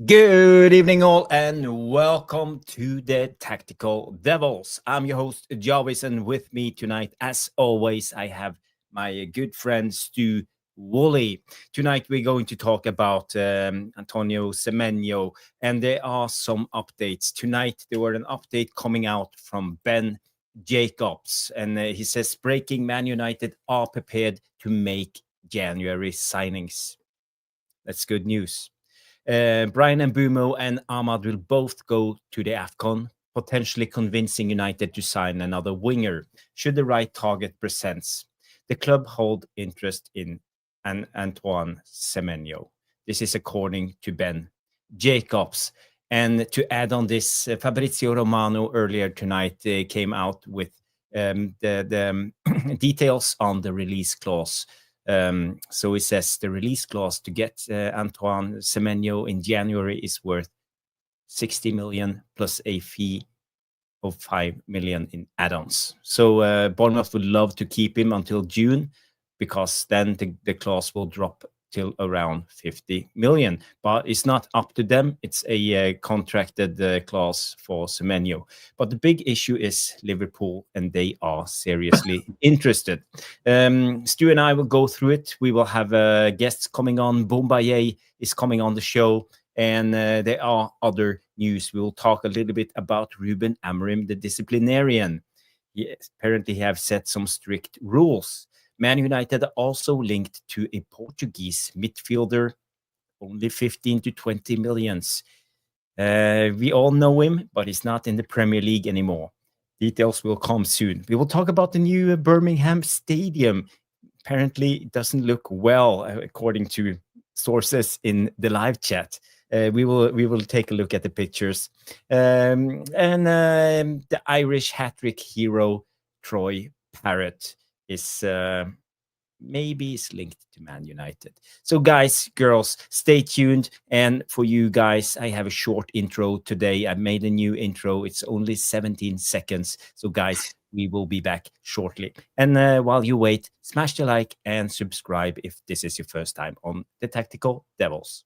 Good evening, all, and welcome to the Tactical Devils. I'm your host, Jarvis, and with me tonight, as always, I have my good friend Stu Woolley. Tonight, we're going to talk about Antoine Semenyo, and there are some updates. Tonight, there were an update coming out from Ben Jacobs, and he says, breaking: Man United are prepared to make January signings. That's good news. Bryan and Mbeumo and Ahmad will both go to the AFCON, potentially convincing United to sign another winger, should the right target presents. The club hold interest in Antoine Semenyo. This is according to Ben Jacobs. And to add on this, Fabrizio Romano earlier tonight came out with the details on the release clause. So it says the release clause to get Antoine Semenyo in January is worth 60 million plus a fee of 5 million in add-ons. So Bournemouth would love to keep him until June, because then the clause will drop till around 50 million. But it's not up to them. It's a contracted clause for Semenyo. But the big issue is Liverpool, and they are seriously interested. Stu and I will go through it. We will have guests coming on. Bombaye is coming on the show. And there are other news. We will talk a little bit about Rúben Amorim, the disciplinarian. Yes, apparently he have set some strict rules. Man United are also linked to a Portuguese midfielder, only 15 to 20 millions. We all know him, but he's not in the Premier League anymore. Details will come soon. We will talk about the new Birmingham stadium. Apparently, it doesn't look well, according to sources in the live chat. We will take a look at the pictures. And the Irish hat-trick hero, Troy Parrott, is maybe is linked to Man United. So guys, girls, stay tuned. And for you guys, I have a short intro today. I made a new intro. It's only 17 seconds. So guys, we will be back shortly. And while you wait, smash the like and subscribe if this is your first time on the Tactical Devils.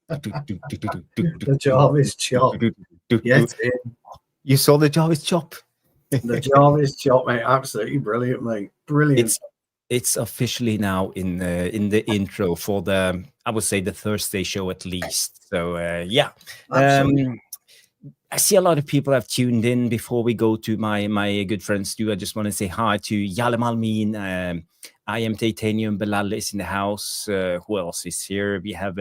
The Jarvis chop. Yes, you saw the Jarvis chop. The Jarvis chop, mate. Absolutely brilliant, mate. Brilliant. It's officially now in the intro for the, I would say, the Thursday show at least. So yeah. I see a lot of people have tuned in. Before we go to my good friend Stu, I just want to say hi to Yalem Almin. I am Titanium. Belal is in the house. Who else is here? We have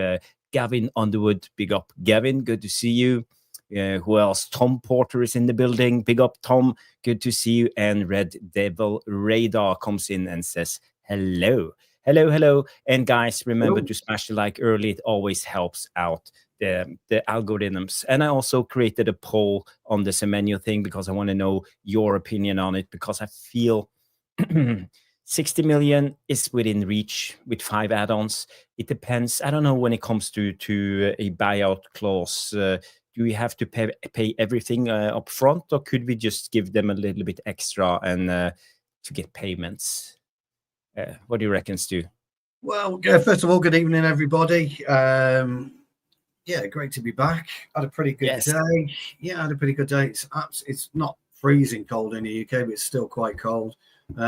Gavin Underwood. Big up, Gavin. Good to see you. Who else? Tom Porter is in the building. Big up, Tom. Good to see you. And Red Devil Radar comes in and says hello. Hello. And guys, remember to smash the like early. It always helps out the algorithms. And I also created a poll on the Semenyo thing because I want to know your opinion on it, because I feel 60 million is within reach with 5 add-ons. It depends. I don't know when it comes to a buyout clause. Do we have to pay everything up front, or could we just give them a little bit extra and to get payments? What do you reckon, Stu? Well, first of all, good evening, everybody. Yeah, great to be back. Had a pretty good day. Yeah, I had a pretty good day. It's not freezing cold in the UK, but it's still quite cold.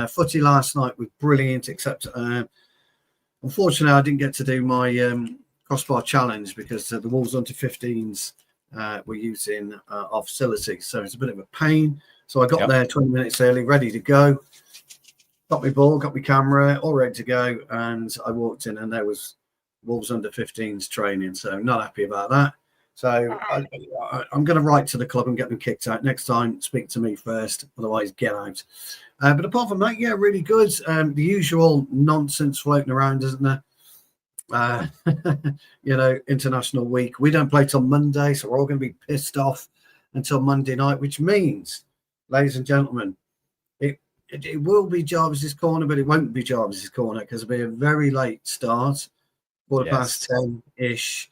Footy last night was brilliant, except unfortunately I didn't get to do my crossbar challenge because the Wolves under 15s were using our facility, so it's a bit of a pain. So I got there 20 minutes early, ready to go. Got my ball, got my camera, all ready to go, and I walked in and there was Wolves under 15s training, so not happy about that. So I'm going to write to the club and get them kicked out. Next time, speak to me first, otherwise get out. But apart from that, yeah, really good. The usual nonsense floating around, isn't there? International week. We don't play till Monday, so we're all going to be pissed off until Monday night, which means, ladies and gentlemen, it will be Jarvis's corner, but it won't be Jarvis's corner because it'll be a very late start. 10-ish.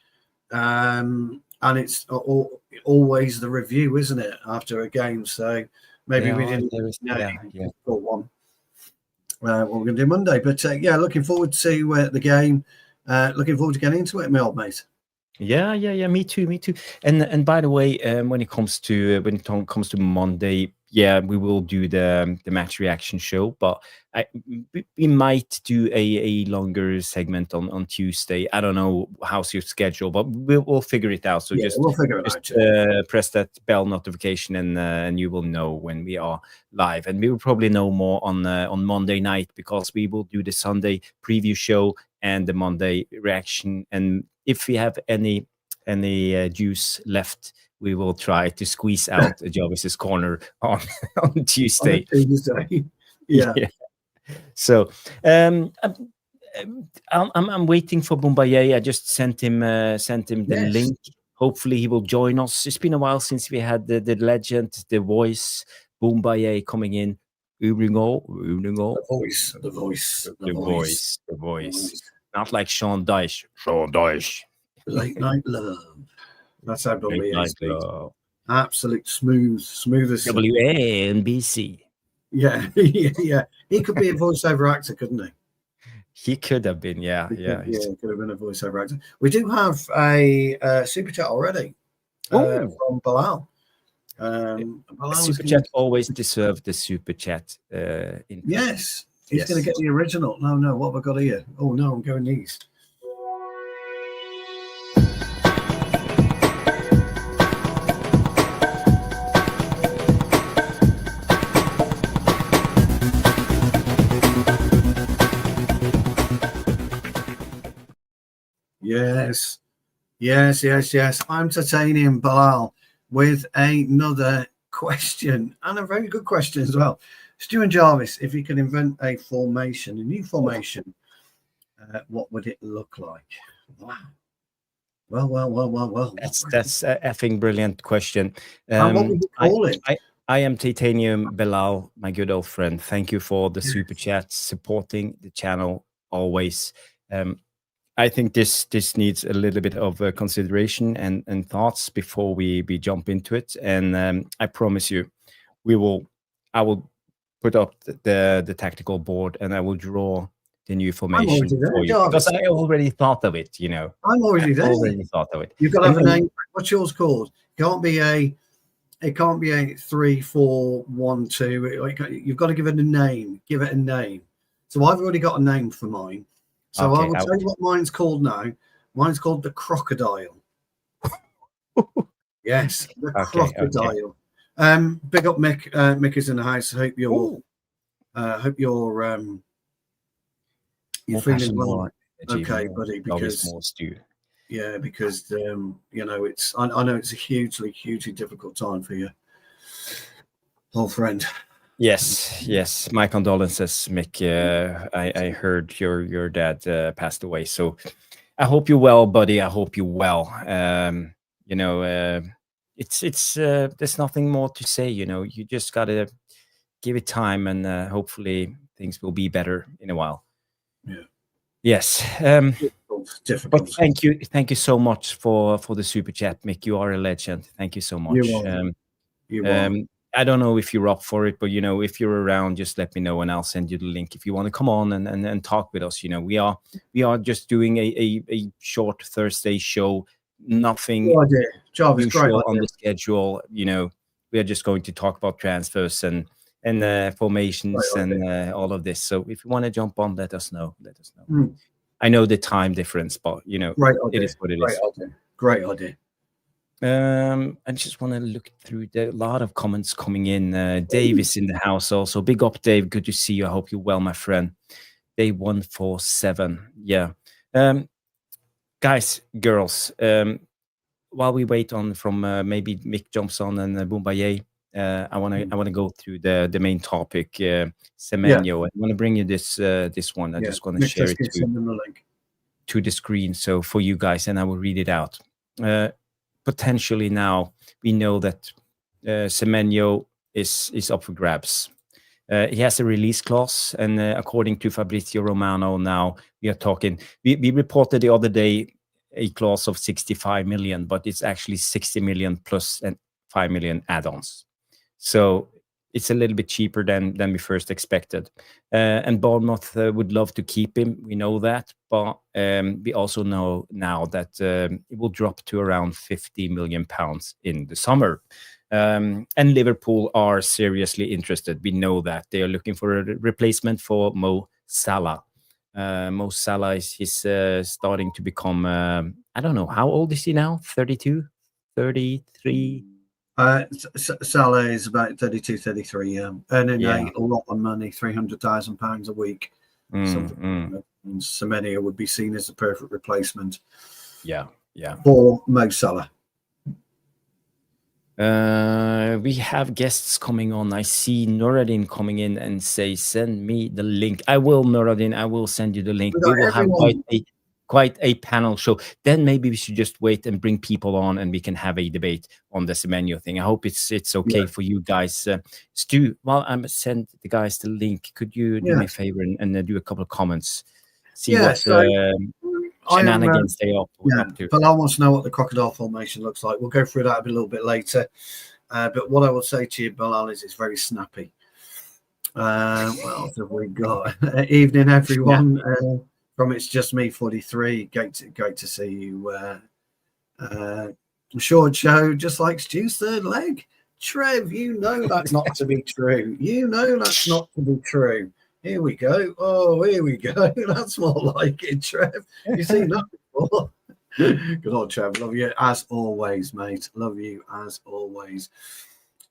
And it's always the review, isn't it, after a game? So maybe we didn't got one. What we're going to do Monday. But looking forward to the game. Looking forward to getting into it, my old mate. Yeah. Me too. And by the way, when it comes to Monday, we will do the match reaction show, but we might do a longer segment on Tuesday. I don't know how's your schedule, but we'll figure it out. So we'll figure it out. Press that bell notification, and you will know when we are live. And we will probably know more on Monday night, because we will do the Sunday preview show and the Monday reaction. And if we have any juice left, we will try to squeeze out Jarvis's corner on Tuesday. Yeah. So I'm waiting for Boumbaye. I just sent him the link. Hopefully he will join us. It's been a while since we had the legend, the voice, Boumbaye coming in. The voice. Not like Sean Dyche. Late night love. That's how Boumbaye speaks. Absolute smoothest. WNBC. Yeah. He could be a voiceover actor, couldn't he? He could have been, yeah. He could have been a voiceover actor. We do have a super chat already from Bilal. Super chat always deserve the super chat. Yes, he's going to get the original. No, what have I got here? Oh no, I'm going these. Yes. I'm Titanium Bilal with another question, and a very good question as well. Stu and Jarvis, if you could invent a new formation, what would it look like? Wow. Well. That's a effing brilliant question. And what would you call it? I am Titanium Bilal, my good old friend. Thank you for the super chat, supporting the channel always. I think this needs a little bit of consideration and thoughts before we jump into it. And I promise you, I will put up the tactical board, and I will draw the new formation for you, because I already thought of it. I'm already there. Already thought of it. You've got to have a name. What's yours called? It can't be a 3-4-1-2. You've got to give it a name. Give it a name. So I've already got a name for mine. So I will tell you what mine's called now. Mine's called the Crocodile. Yes, the Crocodile. Okay. Big up Mick. Mick is in the house. I hope you're feeling well. Okay, buddy. Because more stew. Yeah, because it's I know it's a hugely difficult time for you, old friend. Yes. My condolences, Mick. I heard your dad passed away. So I hope you're well, buddy. I hope you're well. It's there's nothing more to say. You just gotta give it time, and hopefully things will be better in a while. Yeah. Yes. Difficult. But thank you so much for the super chat, Mick. You are a legend. Thank you so much. You are. I don't know if you're up for it, but if you're around, just let me know, and I'll send you the link if you want to come on and talk with us. We are just doing a short Thursday show. Nothing usual on the schedule. We are just going to talk about transfers and formations and all of this. So if you want to jump on, let us know. I know the time difference, but it is what it is. Great idea. I just want to look through a lot of comments coming in. Dave is in the house also. Big up, Dave. Good to see you. I hope you're well, my friend. Day 147. Yeah. Guys, girls, while we wait from maybe Mick jumps on and Boumbaye, I want to go through the main topic, Semenyo. I want to bring you this one. I just want to share it to the screen, so for you guys, and I will read it out. Potentially now we know that Semenyo is up for grabs. He has a release clause, and according to Fabrizio Romano, now we are talking. We reported the other day a clause of 65 million, but it's actually 60 million plus and 5 million add-ons. So it's a little bit cheaper than we first expected. And Bournemouth would love to keep him. We know that, but we also know now that it will drop to around 50 million pounds in the summer. And Liverpool are seriously interested. We know that they are looking for a replacement for Mo Salah. Mo Salah is starting to become, I don't know, how old is he now? 32, 33? Salah is about 32, 33, earning Yeah. a lot of money, £300,000 a week. And Semenyo would be seen as the perfect replacement for Mo Salah. We have guests coming on. I see Nuruddin coming in and say, send me the link. I will, Nuruddin. I will send you the link. We will have quite a panel show. Then maybe we should just wait and bring people on, and we can have a debate on the Semenyo thing. I hope it's okay for you guys. Stu, while I'm send the guys the link, could you do me a favor and do a couple of comments? See what shenanigans they are up to. But I want to know what the Crocodile formation looks like. We'll go through that a little bit later. But what I will say to you, Bilal, is it's very snappy. What else have we got? Evening, everyone. From It's Just Me 43. Great to see you. Short show, just like Stu's third leg. Trev, you know that's not to be true. You know that's not to be true. Here we go. Oh, here we go. That's more like it, Trev. You've seen that before. Good old Trev. Love you as always, mate. Love you as always.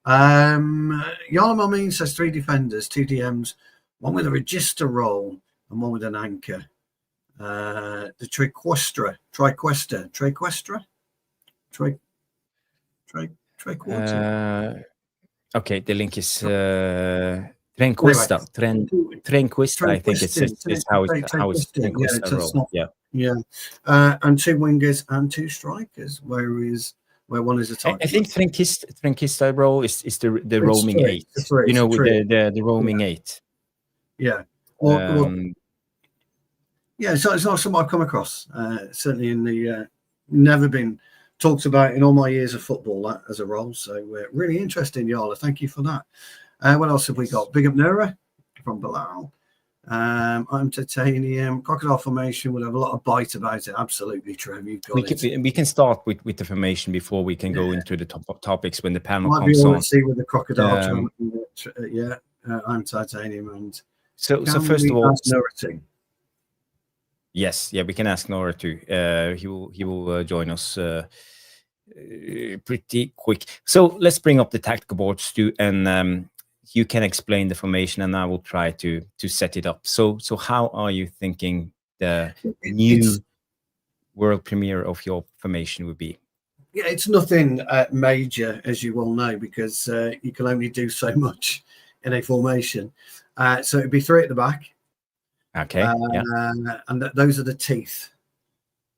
Yarlam Amin says 3 defenders, 2 DMs, one with a register roll and one with an anchor. The Triquestra. Okay, the link is Trenquista. Trenquista, I think it's how it's Trenquista roll. And 2 wingers and 2 strikers. Where one is a type. I think Trenquista roll is the roaming 8. You know, with the roaming 8. Yeah. So it's not something I've come across. Certainly in the never been talked about in all my years of football, that as a role. So really interesting, Yarla. Thank you for that. What else have we got? Big up Nura from Bilal. I'm Titanium. Crocodile formation would have a lot of bite about it. Absolutely, Trev. You've got we can start with the formation before we can go into the topics when the panel might comes on. See with the Crocodile. I'm Titanium. And so first of all, Nura. Yes, we can ask Nora too. He will join us pretty quick. So let's bring up the tactical boards, Stu, and you can explain the formation, and I will try to set it up. So how are you thinking the new world premiere of your formation would be? Yeah, it's nothing major, as you all know, because you can only do so much in a formation. So it'd be 3 at the back. Okay. And those are the teeth.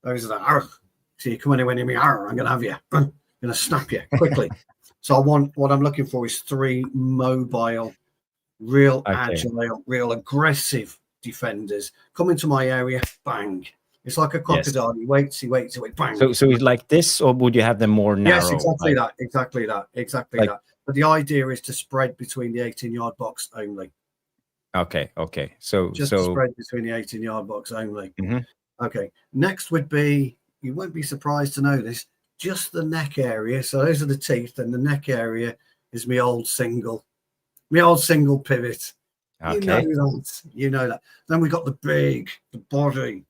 Those are the argh. So you come anywhere near me, argh, I'm going to have you. I'm going to snap you quickly. So what I'm looking for is 3 mobile, real agile, real aggressive defenders. Come into my area, bang. It's like a crocodile. Yes. He waits, bang. So it's like this, or would you have them more narrow? Yes, exactly that. But the idea is to spread between the 18-yard box only. Okay. So spread between the 18-yard box only. Mm-hmm. Okay. Next would be, you won't be surprised to know this, just the neck area. So those are the teeth, and the neck area is my old single pivot. Okay. You know that. Then we got the body,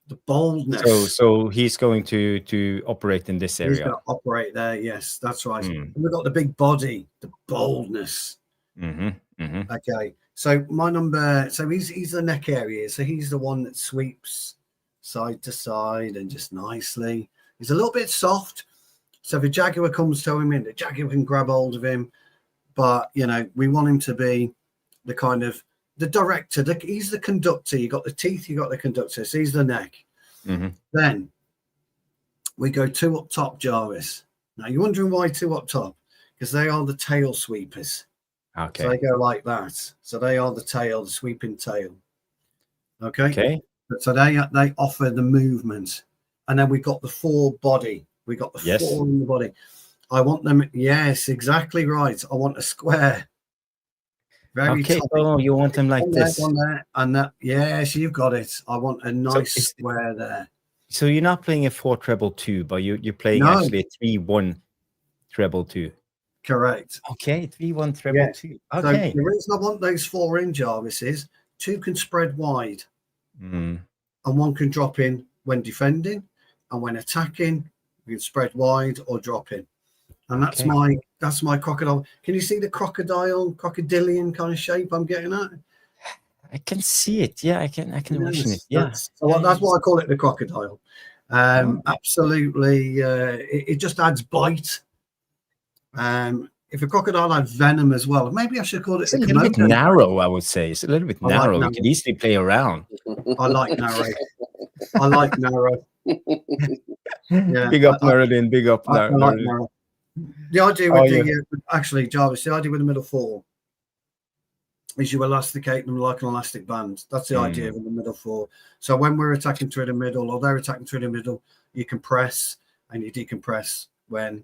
the boldness. So he's going to operate in this area. He's going to operate there. Yes, that's right. And we've got the big body, the boldness. Okay. So my number, he's the neck area. So he's the one that sweeps side to side and just nicely. He's a little bit soft. So if a Jaguar comes to him in, the Jaguar can grab hold of him. But, we want him to be the kind of the director. He's the conductor. You got the teeth, you got the conductor. So he's the neck. Mm-hmm. Then we go 2 up top, Jarvis. Now you're wondering why 2 up top? Because they are the tail sweepers. Okay. So they go like that. So they are the tail, the sweeping tail. Okay. Okay. So they offer the movement, and then we got the 4 body. We got the 4 in the body. I want them. Yes, exactly right. I want a square. Very okay. tight. Oh, you want them like this? One there, and that. Yes, you've got it. I want a nice square there. So you're not playing a 4-treble-2, but you're playing actually a 3-1-treble-2. Correct. Okay, 3-1-treble-2. Yeah. Okay. So the reason I want those 4 in, Jarvis, is 2 can spread wide, and 1 can drop in when defending, and when attacking, you can spread wide or drop in. And that's my crocodile. Can you see the crocodilian kind of shape I'm getting at? I can see it. Yeah, I can envision it. Yeah. That's why I call it the crocodile. Absolutely. It just adds bite. If a crocodile had venom as well, maybe I should call it. It's a little bit narrow, I would say. It's a little bit narrow. You could easily play around. I like narrow. I like narrow. Yeah. Big up, Merlin. Big up, I like narrow. The idea with actually, Jarvis, the idea with the middle 4 is you elasticate them like an elastic band. That's the idea of the middle 4. So when we're attacking through the middle, or they're attacking through the middle, you compress and you decompress when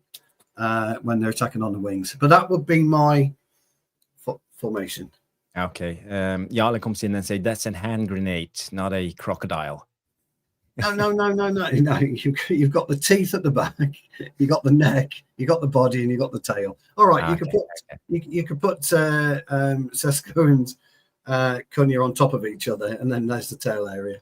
they're attacking on the wings. But that would be my formation. Okay. Jarle comes in and say that's a hand grenade, not a crocodile. No. You've got the teeth at the back, you got the neck, you got the body, and you got the tail. All right, you could put Sesko and Cunha on top of each other, and then there's the tail area.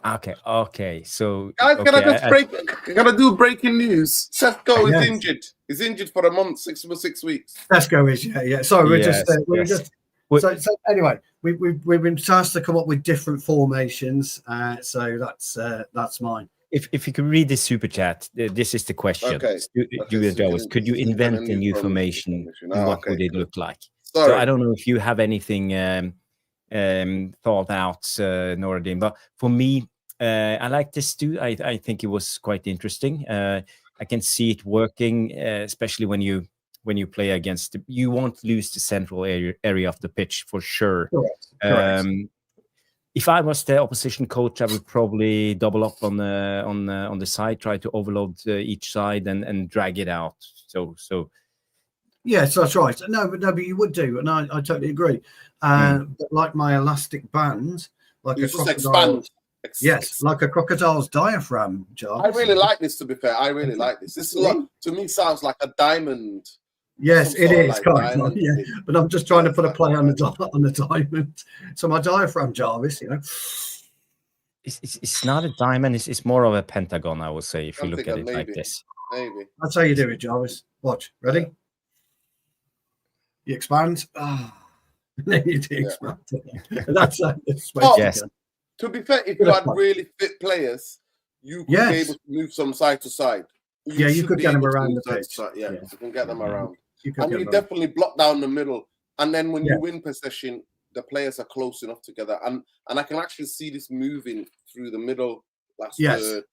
Okay. So guys, gotta do breaking news. Sesko is injured. He's injured for a month, 6 weeks. Sesko is, yeah. Sorry, we're just. So anyway, we've been tasked to come up with different formations. So that's mine. If you could read the super chat, this is the question. Okay. Could you invent a new formation? What would it look like? Sorry. So I don't know if you have anything thought out, Noradin, but for me, I like this too. I think it was quite interesting. I can see it working, especially when you play against. You won't lose the central area of the pitch for sure. Correct. If I was the opposition coach, I would probably double up on the side, try to overload each side and drag it out. So yes, that's right. No, but you would do, and I totally agree. But like my elastic band, like you a just crocodile. expand. Yes, like a crocodile's diaphragm, Jarvis. I really like this. To be fair, I really like this. This is to me sounds like a diamond. Yes, it is. Like kind of, yeah. But I'm just trying to put a play on the diamond. So my diaphragm, Jarvis, It's not a diamond. It's more of a pentagon, I would say, if you look at it maybe, like this. Maybe. That's how you do it, Jarvis. Watch. Ready? You expand. Then you do expand. That's yes. To be fair, if you had really fit players, you could be able to move some side to side. You could get them around the pitch. Yeah, you can get them around. And you definitely block down the middle. And then when you win possession, the players are close enough together. And I can actually see this moving through the middle. Third.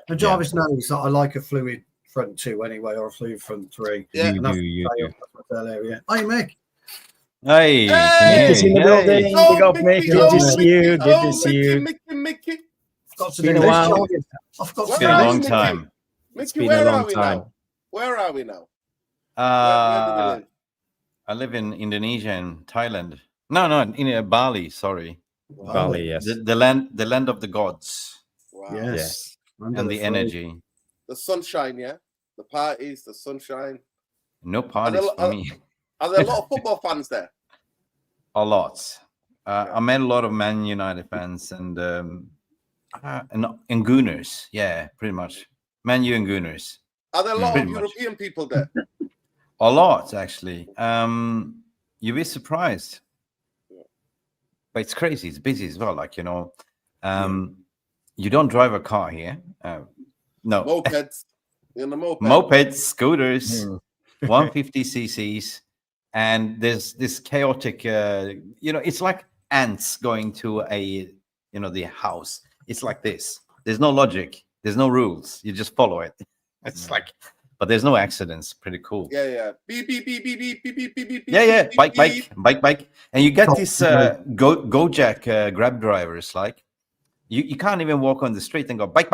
And Jarvis knows that I like a fluid front 2 anyway, or a fluid front 3. Yeah, you do. Area. Hi, Mick. Hey, Mick is in the building. Big up, Mick. Good to see you. Good to see you. Mickey. It's been a while. It's been a long time. Mickey, where are we now? Where are we now? Where do we live? I live in Indonesia and Thailand. No, in Bali. Sorry, Bali. Yes, the land of the gods. Wow. Yes. And the energy. The sunshine, yeah. The parties, the sunshine. No parties for me. Are there a lot of football fans there? A lot. I met a lot of Man United fans and Gooners. Yeah, pretty much. Man U and Gooners. Are there a lot of European people there? A lot, actually. You'll be surprised. But it's crazy. It's busy as well. You don't drive a car here. No. Mopeds. In the mopeds, scooters, 150 cc's. And there's this chaotic, it's like ants going to the house. It's like this. There's no logic. There's no rules. You just follow it. It's like but there's no accidents. Pretty cool. Yeah. Beep, beep, beep, beep, beep, beep, beep, beep, beep, Yeah. beep, beep. Bike. And you get this Gojek grab drivers, like, you can't even walk on the street and go, bike.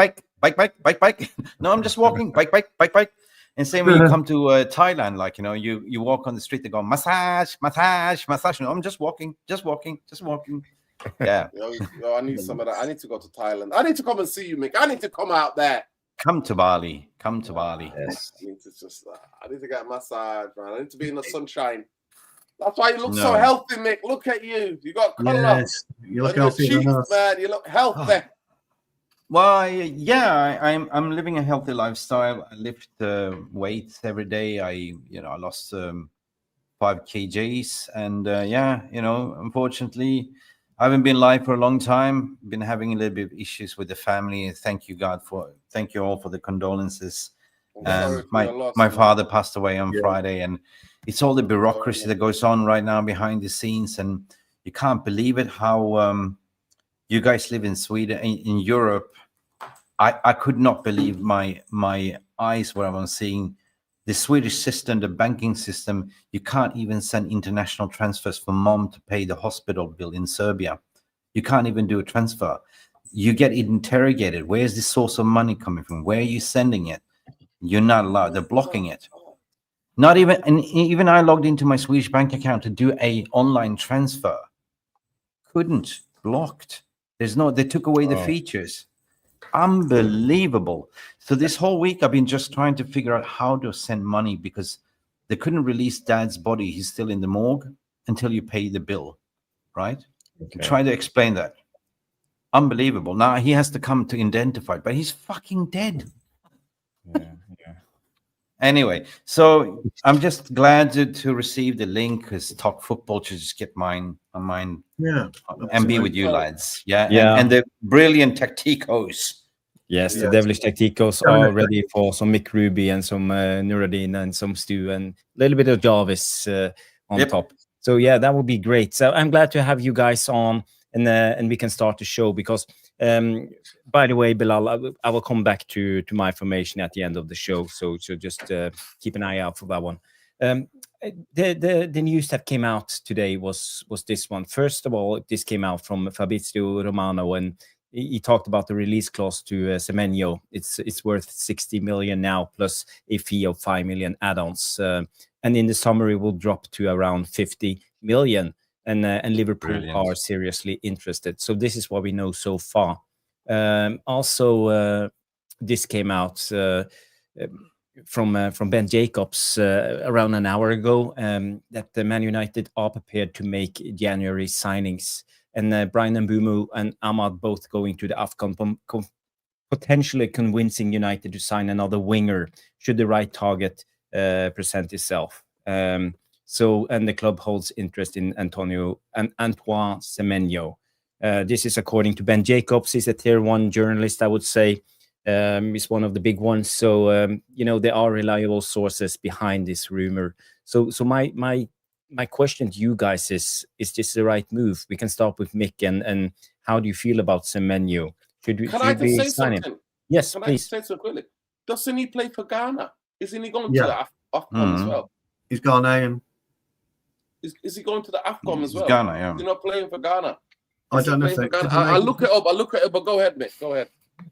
No, I'm just walking, bike. And same when you come to Thailand, like, you walk on the street and go, massage. No, I'm just walking. Yeah. I need some of that. I need to go to Thailand. I need to come and see you, Mick. I need to come out there. Come to Bali. Yes. I need to get a massage, man. I need to be in the sunshine. That's why you look so healthy, Mick. Look at you. You got colour. Yes, you look healthy, cheeks, man. You look healthy. Well, yeah, I'm living a healthy lifestyle. I lift weights every day. I lost 5 kgs, and unfortunately, I haven't been live for a long time. Been having a little bit of issues with the family. Thank you all for the condolences. My father passed away on Friday, and it's all the bureaucracy that goes on right now behind the scenes, and you can't believe it. How you guys live in Sweden, in Europe. I could not believe my eyes when I was seeing the Swedish system, the banking system. You can't even send international transfers for mom to pay the hospital bill in Serbia. You can't even do a transfer. You get interrogated. Where's the source of money coming from? Where are you sending it? You're not allowed. They're blocking it. Not even, and even I logged into my Swedish bank account to do a online transfer. Couldn't. Blocked. They took away the features. Unbelievable. So this whole week I've been just trying to figure out how to send money, because they couldn't release dad's body. He's still in the morgue until you pay the bill, right? Okay. Try to explain that. Unbelievable. Now he has to come to identify it, but he's fucking dead. Yeah. Anyway, so I'm just glad to receive the link, because Talk Football should just get mine on mine. Yeah. And be with you lads. Yeah. And the brilliant Tacticos. Yes, the devilish Tacticos are ready for some Mick Ruby and some Nuruddin and some Stu and a little bit of Jarvis on top. So yeah, that would be great. So I'm glad to have you guys on, and we can start the show, because by the way, Bilal, I will come back to my formation at the end of the show, so just keep an eye out for that one. The news that came out today was this one. First of all, this came out from Fabrizio Romano, and he talked about the release clause to Semenyo. It's worth 60 million now, plus a fee of 5 million add-ons, and in the summer it will drop to around 50 million. And Liverpool are seriously interested. So this is what we know so far. Also, this came out from Ben Jacobs around an hour ago, that the Man United are prepared to make January signings. And Bryan and Mbeumo and Ahmad both going to the AFCON, potentially convincing United to sign another winger should the right target present itself. So, and the club holds interest in Antoine Semenyo. This is according to Ben Jacobs. He's a tier 1 journalist, I would say. He's one of the big ones. So, there are reliable sources behind this rumor. So my question to you guys is this the right move? We can start with Mick, and how do you feel about Semenyo? Should we say sign something? Him? Yes, Can please. I say something quickly? Doesn't he play for Ghana? Isn't he going to the AFCON as well? He's Ghanaian. Is he going to the AFCON as well? Ghana, yeah. He's not playing for Ghana. I don't know. I'll look it up. But go ahead, Mick. Go ahead.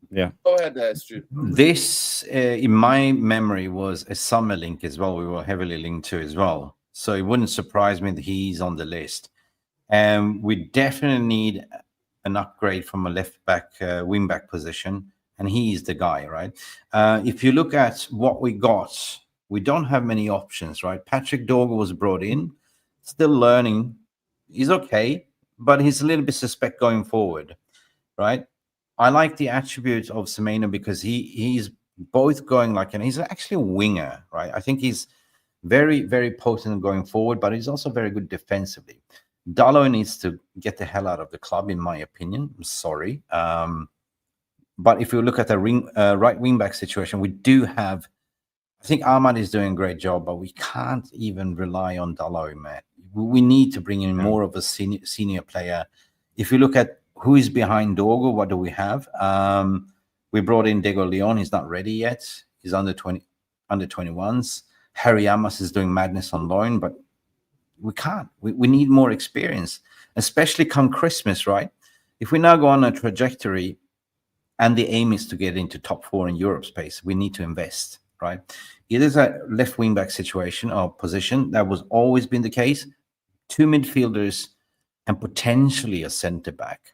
Yeah. Go ahead, Stu. This, in my memory, was a summer link as well. We were heavily linked to as well. So it wouldn't surprise me that he's on the list. And we definitely need an upgrade from a left back, wing back position. And he's the guy, right? If you look at what we got, we don't have many options, right? Patrick Dorgu was brought in, still learning. He's okay, but he's a little bit suspect going forward, right? I like the attributes of Semenyo because he's both going and he's actually a winger, right? I think he's very, very potent going forward, but he's also very good defensively. Diallo needs to get the hell out of the club, in my opinion. I'm sorry. But if you look at the right wing back situation, we do have, I think Ahmad is doing a great job, but we can't even rely on Diallo, man. We need to bring in more of a senior player. If you look at who is behind Dorgu, what do we have? We brought in Diego Leon. He's not ready yet. He's under 20. under 21s. Harry Amos is doing madness on loan, but we can't. We need more experience, especially come Christmas, right? If we now go on a trajectory and the aim is to get into top 4 in Europe space, we need to invest, right? It is a left wing back situation or position. That was always been the case. 2 midfielders and potentially a centre back.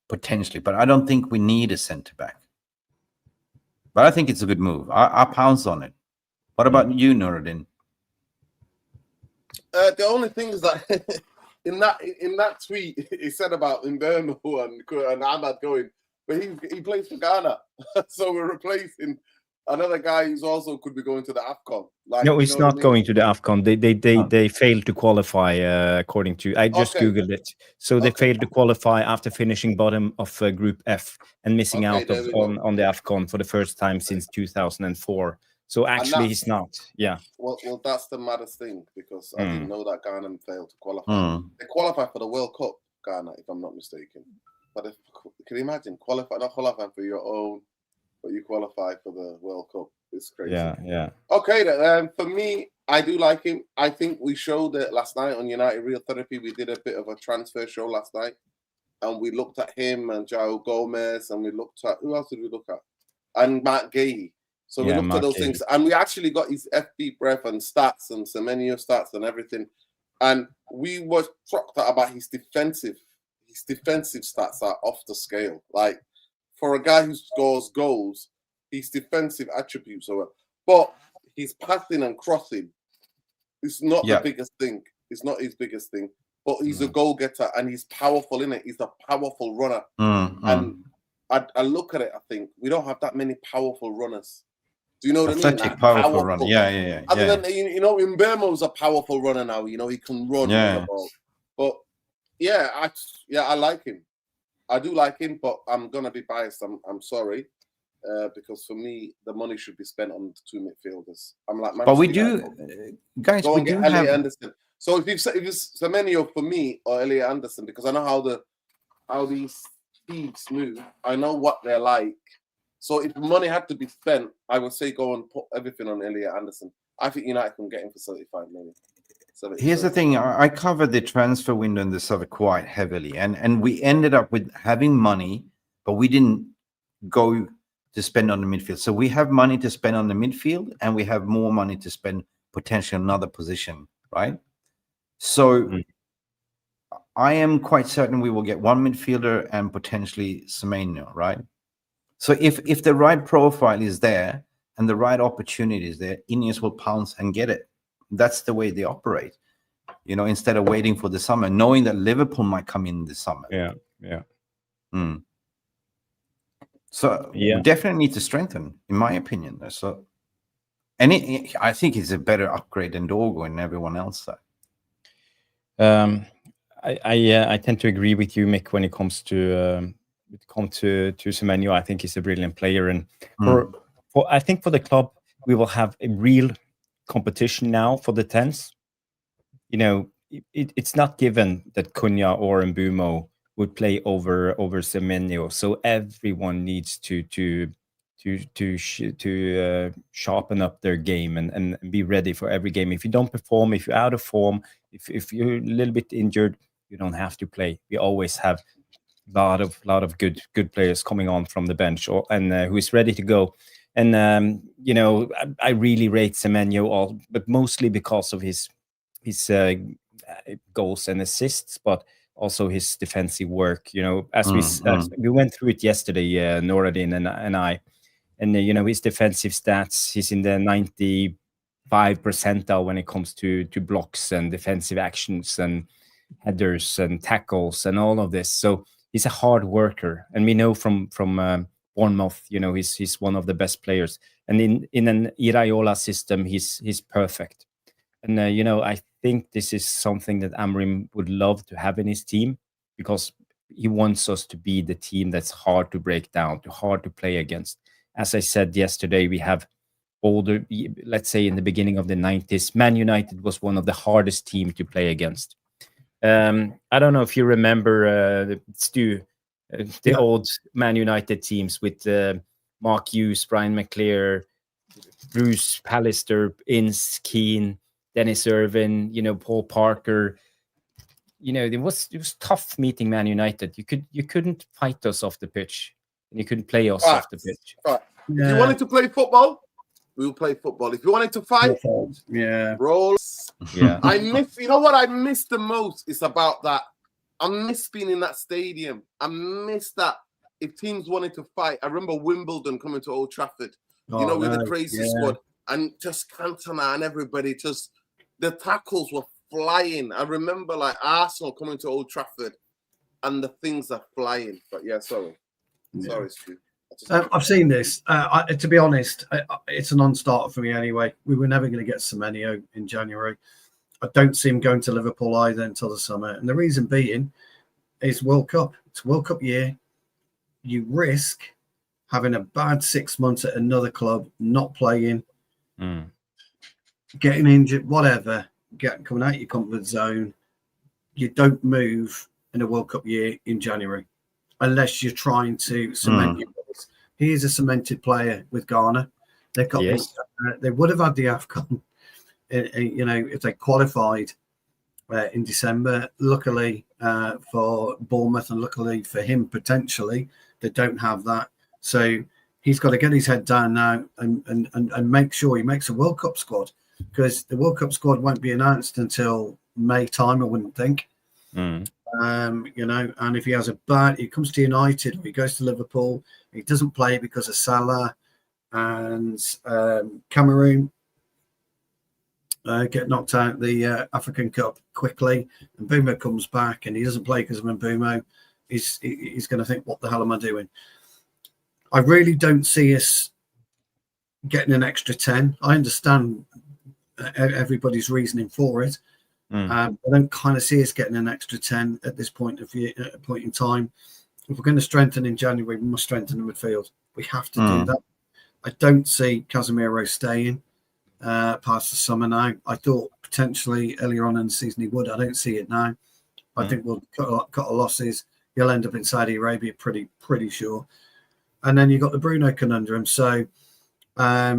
Potentially, but I don't think we need a centre back. But I think it's a good move. I pounce on it. What about you, Nuruddin? The only thing is that in that tweet he said about Mbeumo and Ahmad going, but he plays for Ghana, so we're replacing another guy who's also could be going to the AFCON. Like, no, he's not going to the AFCON. They failed to qualify according to. I just googled it. So they failed to qualify after finishing bottom of Group F and missing out on the AFCON for the first time since 2004. So actually, he's not. Yeah. Well, that's the maddest thing because I didn't know that Ghana failed to qualify. They qualified for the World Cup, Ghana, if I'm not mistaken. But can you imagine not qualifying for your own, but you qualify for the World Cup? It's crazy. Yeah. Okay, then, for me, I do like him. I think we showed it last night on United Real Therapy. We did a bit of a transfer show last night, and we looked at him and João Gomez, and we looked at who else did we look at? And Matt Gay. So we looked at those things, and we actually got his FB breath and stats and Semenyo stats and everything, and we were shocked about his defensive stats are off the scale. Like for a guy who scores goals, his defensive attributes are, but his passing and crossing is not the biggest thing. It's not his biggest thing, but he's a goal getter and he's powerful in it. He's a powerful runner, and I look at it. I think we don't have that many powerful runners. Do you know what I mean? Like powerful runner. Yeah. Other than, Mbeumo's a powerful runner now. He can run the ball. But I like him. I do like him, but I'm gonna be biased. I'm sorry, because for me the money should be spent on the 2 midfielders. I'm like, but we do, guys. Go we and do get have Elliot Anderson. So if it's Semenyo for me or Elliot Anderson, because I know how these teams move. I know what they're like. So if money had to be spent, I would say go and put everything on Elliot Anderson. I think United can get him for 75 million. Here's the thing. I covered the transfer window in the summer quite heavily. And we ended up with having money, but we didn't go to spend on the midfield. So we have money to spend on the midfield, and we have more money to spend potentially on another position, right? So I am quite certain we will get 1 midfielder and potentially Semenyo, right? So if the right profile is there and the right opportunity is there, Ineos will pounce and get it. That's the way they operate, instead of waiting for the summer, knowing that Liverpool might come in this summer. Yeah. So we definitely need to strengthen, in my opinion. So, and I think it's a better upgrade than Dorgo and everyone else. I tend to agree with you, Mick, when it comes to Semenyo. I think he's a brilliant player, and I think for the club we will have a real competition now for the 10s. It's not given that Cunha or Mbeumo would play over Semenyo, so everyone needs to sharpen up their game and be ready for every game. If you don't perform, if you're out of form, if you're a little bit injured, you don't have to play. We always have lot of good players coming on from the bench and who is ready to go. And I really rate Semenyo, but mostly because of his goals and assists, but also his defensive work. As we went through it yesterday, Nuruddin and I, and his defensive stats, he's in the 95 percentile when it comes to blocks and defensive actions and headers and tackles and all of this. So he's a hard worker, and we know from Bournemouth, he's one of the best players. And in an Iraola system, he's perfect. And I think this is something that Amorim would love to have in his team, because he wants us to be the team that's hard to break down, hard to play against. As I said yesterday, we have older. Let's say in the beginning of the 90s, Man United was one of the hardest teams to play against. I don't know if you remember Stu, the old Man United teams with Mark Hughes, Brian McClare, Bruce Pallister, Ince, Keane, Dennis Irvin, Paul Parker. It was tough meeting Man United. You couldn't fight us off the pitch, and you couldn't play us off the pitch. Right. Yeah. If you wanted to play football, we will play football. If you wanted to fight, roll. Yeah. I miss. You know what I miss the most is about that. I miss being in that stadium. I miss that. If teams wanted to fight, I remember Wimbledon coming to Old Trafford. With the crazy squad, and just Cantona and everybody, just the tackles were flying. I remember like Arsenal coming to Old Trafford, and the things are flying. But sorry, Stu. I've seen this. To be honest, it's a non-starter for me anyway. We were never going to get Semenyo in January. I don't see him going to Liverpool either until the summer, and the reason being is World Cup. It's World Cup year. You risk having a bad 6 months at another club, not playing, getting injured, whatever, coming out your comfort zone. You don't move in a World Cup year in January unless you're trying to cement your place. He is a cemented player with Ghana. They've got they would have had the AFCON, if they qualified in December. Luckily for Bournemouth and luckily for him, potentially, they don't have that. So he's got to get his head down now and make sure he makes a World Cup squad, because the World Cup squad won't be announced until May time, I wouldn't think. And if he has he comes to United, or he goes to Liverpool, he doesn't play because of Salah and Cameroon get knocked out the African Cup quickly, and Mbeumo comes back and he doesn't play because of Mbeumo, he's going to think, what the hell am I doing? I really don't see us getting an extra 10. I understand everybody's reasoning for it. I don't kind of see us getting an extra 10 at this point in time. If we're going to strengthen in January, we must strengthen the midfield. We have to do that. I don't see Casemiro staying past the summer now. I thought potentially earlier on in the season he would. I don't see it now. I think we'll cut our losses. He'll end up in Saudi Arabia, pretty sure. And then you've got the Bruno conundrum. So I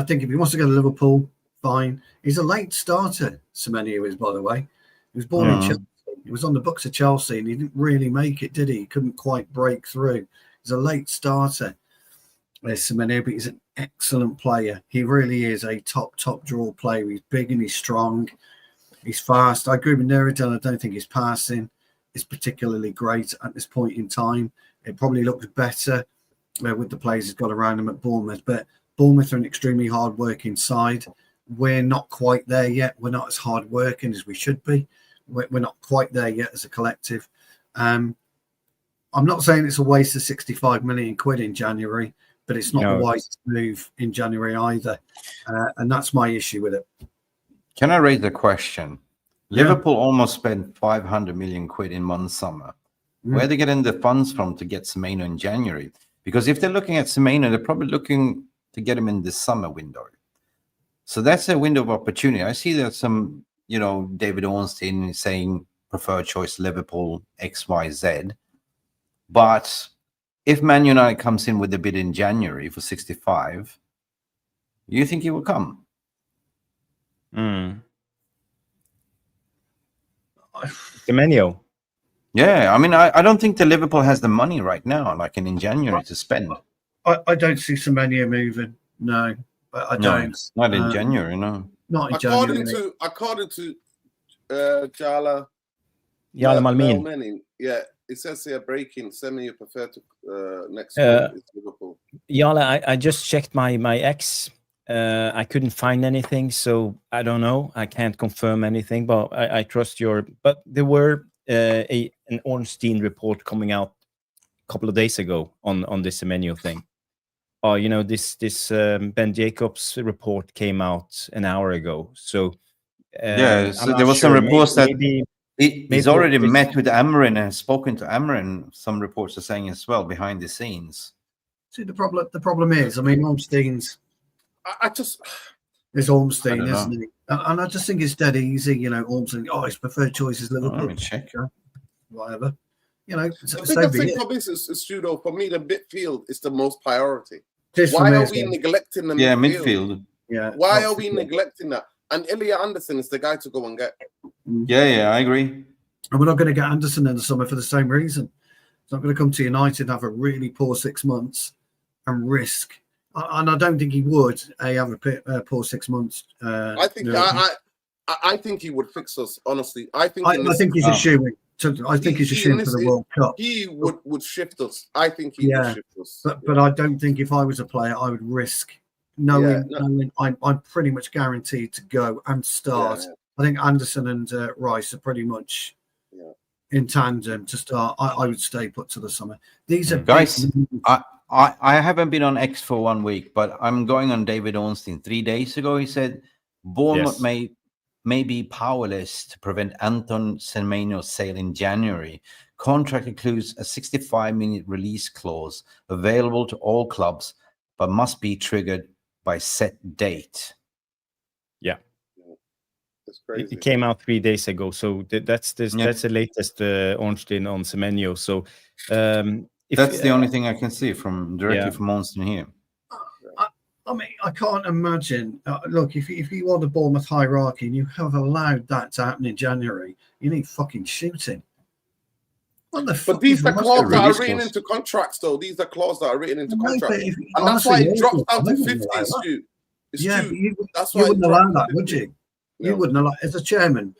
think if he wants to go to Liverpool, fine. He's a late starter, Semenyo is, by the way. He was born in Chelsea. He was on the books of Chelsea, and he didn't really make it, did he? He couldn't quite break through. He's a late starter, Semenyo, but he's an excellent player. He really is a top draw player. He's big and he's strong. He's fast. I agree with Nerida. I don't think his passing is particularly great at this point in time. It probably looks better with the players he's got around him at Bournemouth. But Bournemouth are an extremely hard-working side. We're not quite there yet. We're not as hard-working as we should be. We're not quite there yet as a collective. I'm not saying it's a waste of 65 million quid in January, but it's not a wise move in January either. And that's my issue with it. Can I raise the question? Liverpool almost spent 500 million quid in one summer. Where are they getting the funds from to get Semenyo in January? Because if they're looking at Semenyo, they're probably looking to get him in the summer window. So that's a window of opportunity. I see that some, David Ornstein is saying preferred choice Liverpool X, Y, Z. But if Man United comes in with a bid in January for 65, you think he will come? Semenyo. Yeah, I mean, I don't think the Liverpool has the money right now, like in January, to spend. I don't see Semenyo moving. No, I don't. Not in January, no. Not in January. According to Jala Malmin. Yeah, it says here breaking. Semenyo prefer to next week is Liverpool. Jala, I just checked my X. I couldn't find anything, so I don't know. I can't confirm anything, but I trust your. But there were an Ornstein report coming out a couple of days ago on this Semenyo thing. This Ben Jacobs report came out an hour ago. So so there was some reports that he's already met with Amorim and spoken to Amorim. Some reports are saying as well behind the scenes. See, the problem is, I mean, Ornstein's. It's Ornstein, isn't he? And I just think it's dead easy, Ornstein. His preferred choice is Liverpool. Let me check. Whatever. I think for me, the midfield is the most priority. Why are we neglecting the midfield? Yeah, midfield. Yeah. Why are we neglecting that? And Elliot Anderson is the guy to go and get. Yeah, I agree. And we're not going to get Anderson in the summer for the same reason. It's not going to come to United and have a really poor 6 months and risk. And I don't think he would have a poor 6 months. I think he would fix us. Honestly, I think he's assuming. I think he's assuming for the World Cup. He would shift us. I think he would shift us. But I don't think if I was a player, I would risk knowing I'm pretty much guaranteed to go and start. I think Anderson and Rice are pretty much in tandem to start. I would stay put to the summer. These are guys. I haven't been on X for 1 week, but I'm going on David Ornstein. 3 days ago, he said Bournemouth may be powerless to prevent Antoine Semenyo's sale in January. Contract includes a 65-minute release clause available to all clubs, but must be triggered by set date. Yeah. That's crazy. It came out 3 days ago, so that's the latest Ornstein on Semenyo. So that's the only thing I can see directly from Ornstein here. I mean, I can't imagine. Look, if you are the Bournemouth hierarchy and you have allowed that to happen in January, you need fucking shooting. But these are clauses that are written into contracts, though. These are clauses that are written into contracts, and that's why it drops down to 50. That's why you wouldn't allow that, would you? You wouldn't allow, as a chairman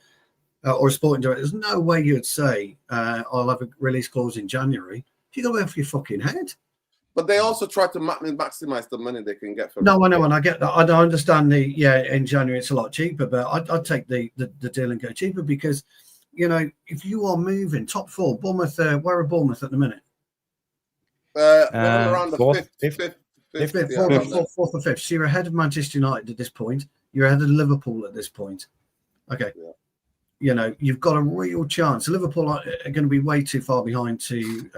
or a sporting director. There's no way you'd say, "I'll have a release clause in January." You go off your fucking head. But they also try to maximize the money they can get from. No, I know, and I get that. I understand in January it's a lot cheaper, but I'd take the deal and go cheaper because, if you are moving top four, Bournemouth, where are Bournemouth at the minute? Around the fourth or fifth. So you're ahead of Manchester United at this point. You're ahead of Liverpool at this point. Okay. Yeah. You've got a real chance. Liverpool are going to be way too far behind to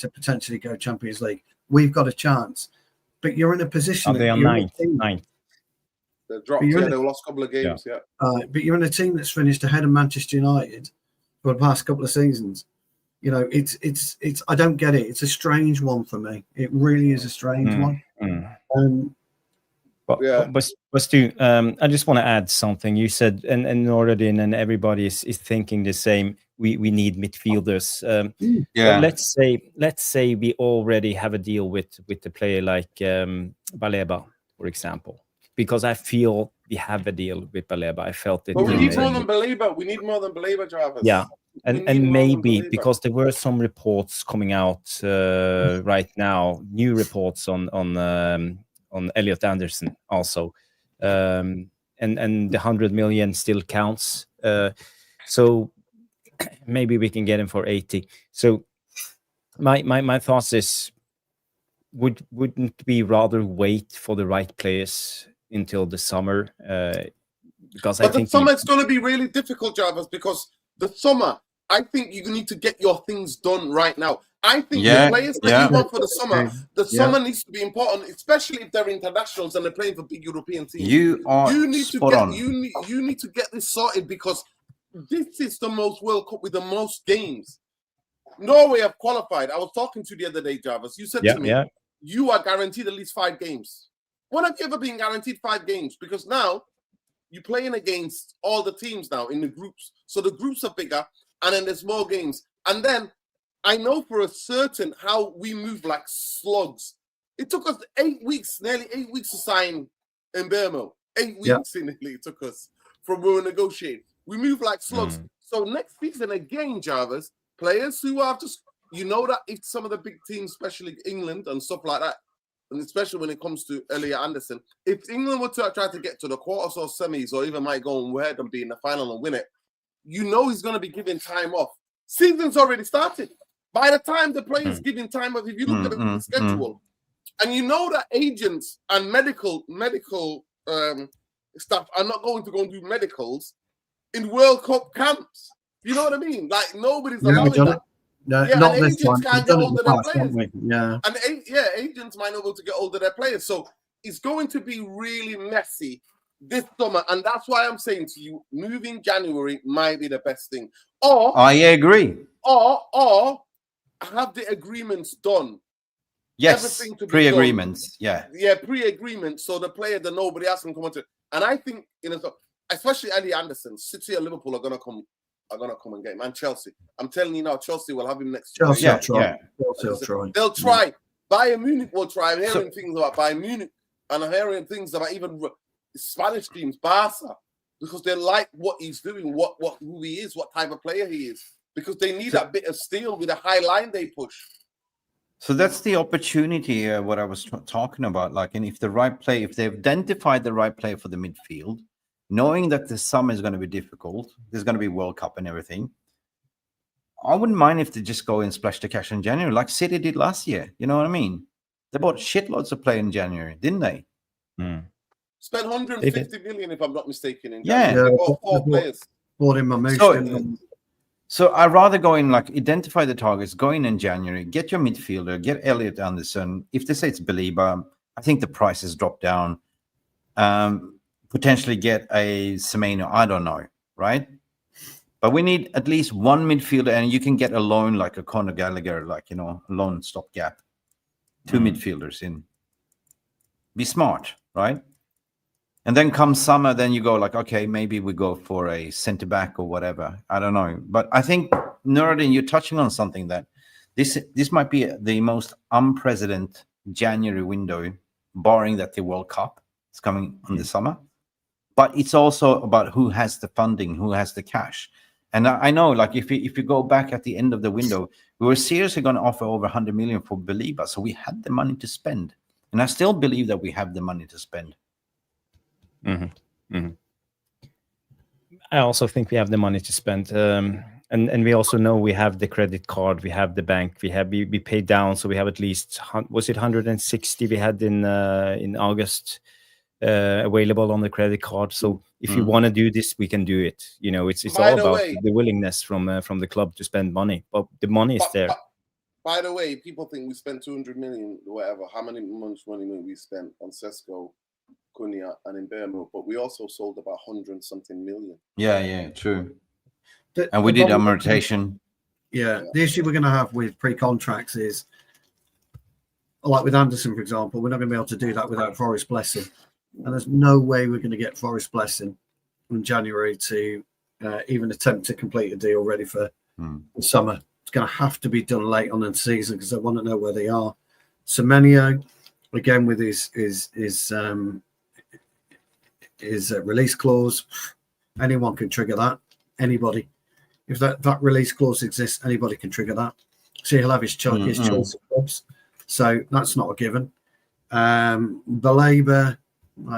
potentially go Champions League. We've got a chance, but you're in a position. They are ninth. They've dropped. They lost a couple of games. Yeah. But you're in a team that's finished ahead of Manchester United for the past couple of seasons. It's. I don't get it. It's a strange one for me. It really is a strange one. But Stu, I just want to add something. You said, and Nordin and everybody is thinking the same. We need midfielders. Let's say we already have a deal with the player like Baleba, for example, because I feel we have a deal with Baleba. I felt it. But we need more than Baleba. We need more than Baleba drivers. Yeah. And maybe because there were some reports coming out right now, new reports on Elliot Anderson also, and the 100 million still counts. So maybe we can get him for 80. So my thoughts is, wouldn't we rather wait for the right players until the summer? Because I think the summer it's going to be really difficult, Jarvis, because the summer, I think you need to get your things done right now. I think the players that you want for the summer needs to be important, especially if they're internationals and they're playing for big European teams. You need to get this sorted because this is the most World Cup with the most games. Norway have qualified. I was talking to you the other day, Jarvis. You said to me, you are guaranteed at least 5 games. When have you ever been guaranteed 5 games? Because now you're playing against all the teams now in the groups. So the groups are bigger and then there's more games. And then I know for a certain how we move like slugs. It took us 8 weeks, nearly 8 weeks to sign Mbeumo. 8 weeks nearly it took us from when we were negotiating. We move like slugs. So next season again, Jarvis, players who are just, that if some of the big teams, especially England and stuff like that, and especially when it comes to Elliot Anderson, if England were to try to get to the quarters or semis or even might go and ahead and be in the final and win it, he's going to be giving time off. Season's already started. By the time the players giving time off, if you look at the schedule, and that agents and medical staff are not going to go and do medicals in World Cup camps. You know what I mean? Like nobody's allowing that. Not and this agents one. can't get hold of their players. And agents might not be able to get hold of their players. So it's going to be really messy this summer, and that's why I'm saying to you, moving January might be the best thing. Or I agree. Or have the agreements done. everything to be pre-agreements. Yeah, pre-agreements. So the player that nobody else can come onto. And I think, especially Eddie Anderson, City or Liverpool are gonna come and get him. And Chelsea. I'm telling you now, Chelsea will have him next. Chelsea will try. They'll try. Bayern Munich will try. I'm hearing things about Bayern Munich, and I'm hearing things about even Spanish teams, Barca, because they like what he's doing, who he is, what type of player he is, because they need that bit of steel with a high line they push. So that's the opportunity, what I was talking about. Like, and if they've identified the right player for the midfield, knowing that the summer is going to be difficult, there's going to be World Cup and everything, I wouldn't mind if they just go and splash the cash in January, like City did last year. You know what I mean? They bought shitloads of play in January, didn't they? Spent 150 million, if I'm not mistaken, in January. Yeah, they bought 4 players. Bought in my So I'd rather go in, like, identify the targets, go in January, get your midfielder, get Elliot Anderson. If they say it's Belieber, I think the price has dropped down. Potentially get a Semenyo, I don't know, right? But we need at least one midfielder, and you can get a loan like a Conor Gallagher, like, a loan stopgap. 2 midfielders in. Be smart, right? And then come summer, then you go like, okay, maybe we go for a centre back or whatever. I don't know. But I think, Nuruddin, you're touching on something that this might be the most unprecedented January window, barring that the World Cup is coming in the summer. But it's also about who has the funding, who has the cash. And I know, like, if you go back at the end of the window, we were seriously going to offer over 100 million for Belieber. So we had the money to spend. And I still believe that we have the money to spend. I also think we have the money to spend, and we also know we have the credit card, we have the bank, we paid down, so we have at least, was it 160 we had in August available on the credit card. So if you want to do this, we can do it. It's all about the willingness from the club to spend money, but the money is there. By the way, people think we spent 200 million, whatever. How much money we spent on Sesko, Cunha, and Mbeumo, but we also sold about 100-something million. Yeah, true. And we did amortization. Yeah, the issue we're going to have with pre-contracts is, like with Anderson, for example, we're not going to be able to do that without Forest blessing, and there's no way we're going to get Forest blessing in January to even attempt to complete a deal ready for the summer. It's going to have to be done late on in the season because I want to know where they are. Semenyo, again, with his release clause, anyone can trigger that. Anybody, if that release clause exists, anybody can trigger that. So he'll have his choice of clubs. So that's not a given. Belieber,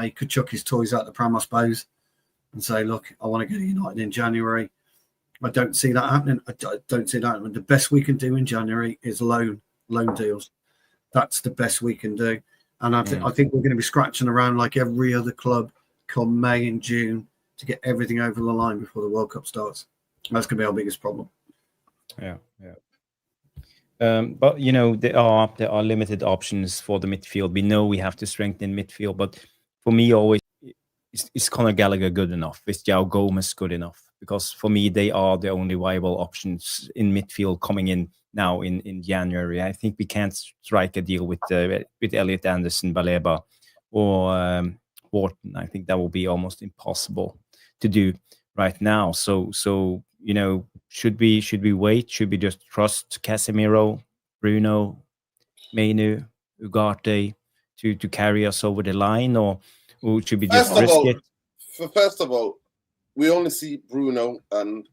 he could chuck his toys out the pram, I suppose, and say, "Look, I want to go to United in January." I don't see that happening. The best we can do in January is loan deals. That's the best we can do. And I think we're going to be scratching around like every other club come May and June to get everything over the line before the World Cup starts. That's going to be our biggest problem. Yeah. But there are limited options for the midfield. We know we have to strengthen midfield, but for me, always is Conor Gallagher good enough? Is João Gomes good enough? Because for me, they are the only viable options in midfield coming in now in January. I think we can't strike a deal with Elliot Anderson, Baleba, or Wharton. I think that will be almost impossible to do right now. So should we wait? Should we just trust Casemiro, Bruno, Menu, Ugarte to carry us over the line, or should we just risk it? First of all, we only see Bruno and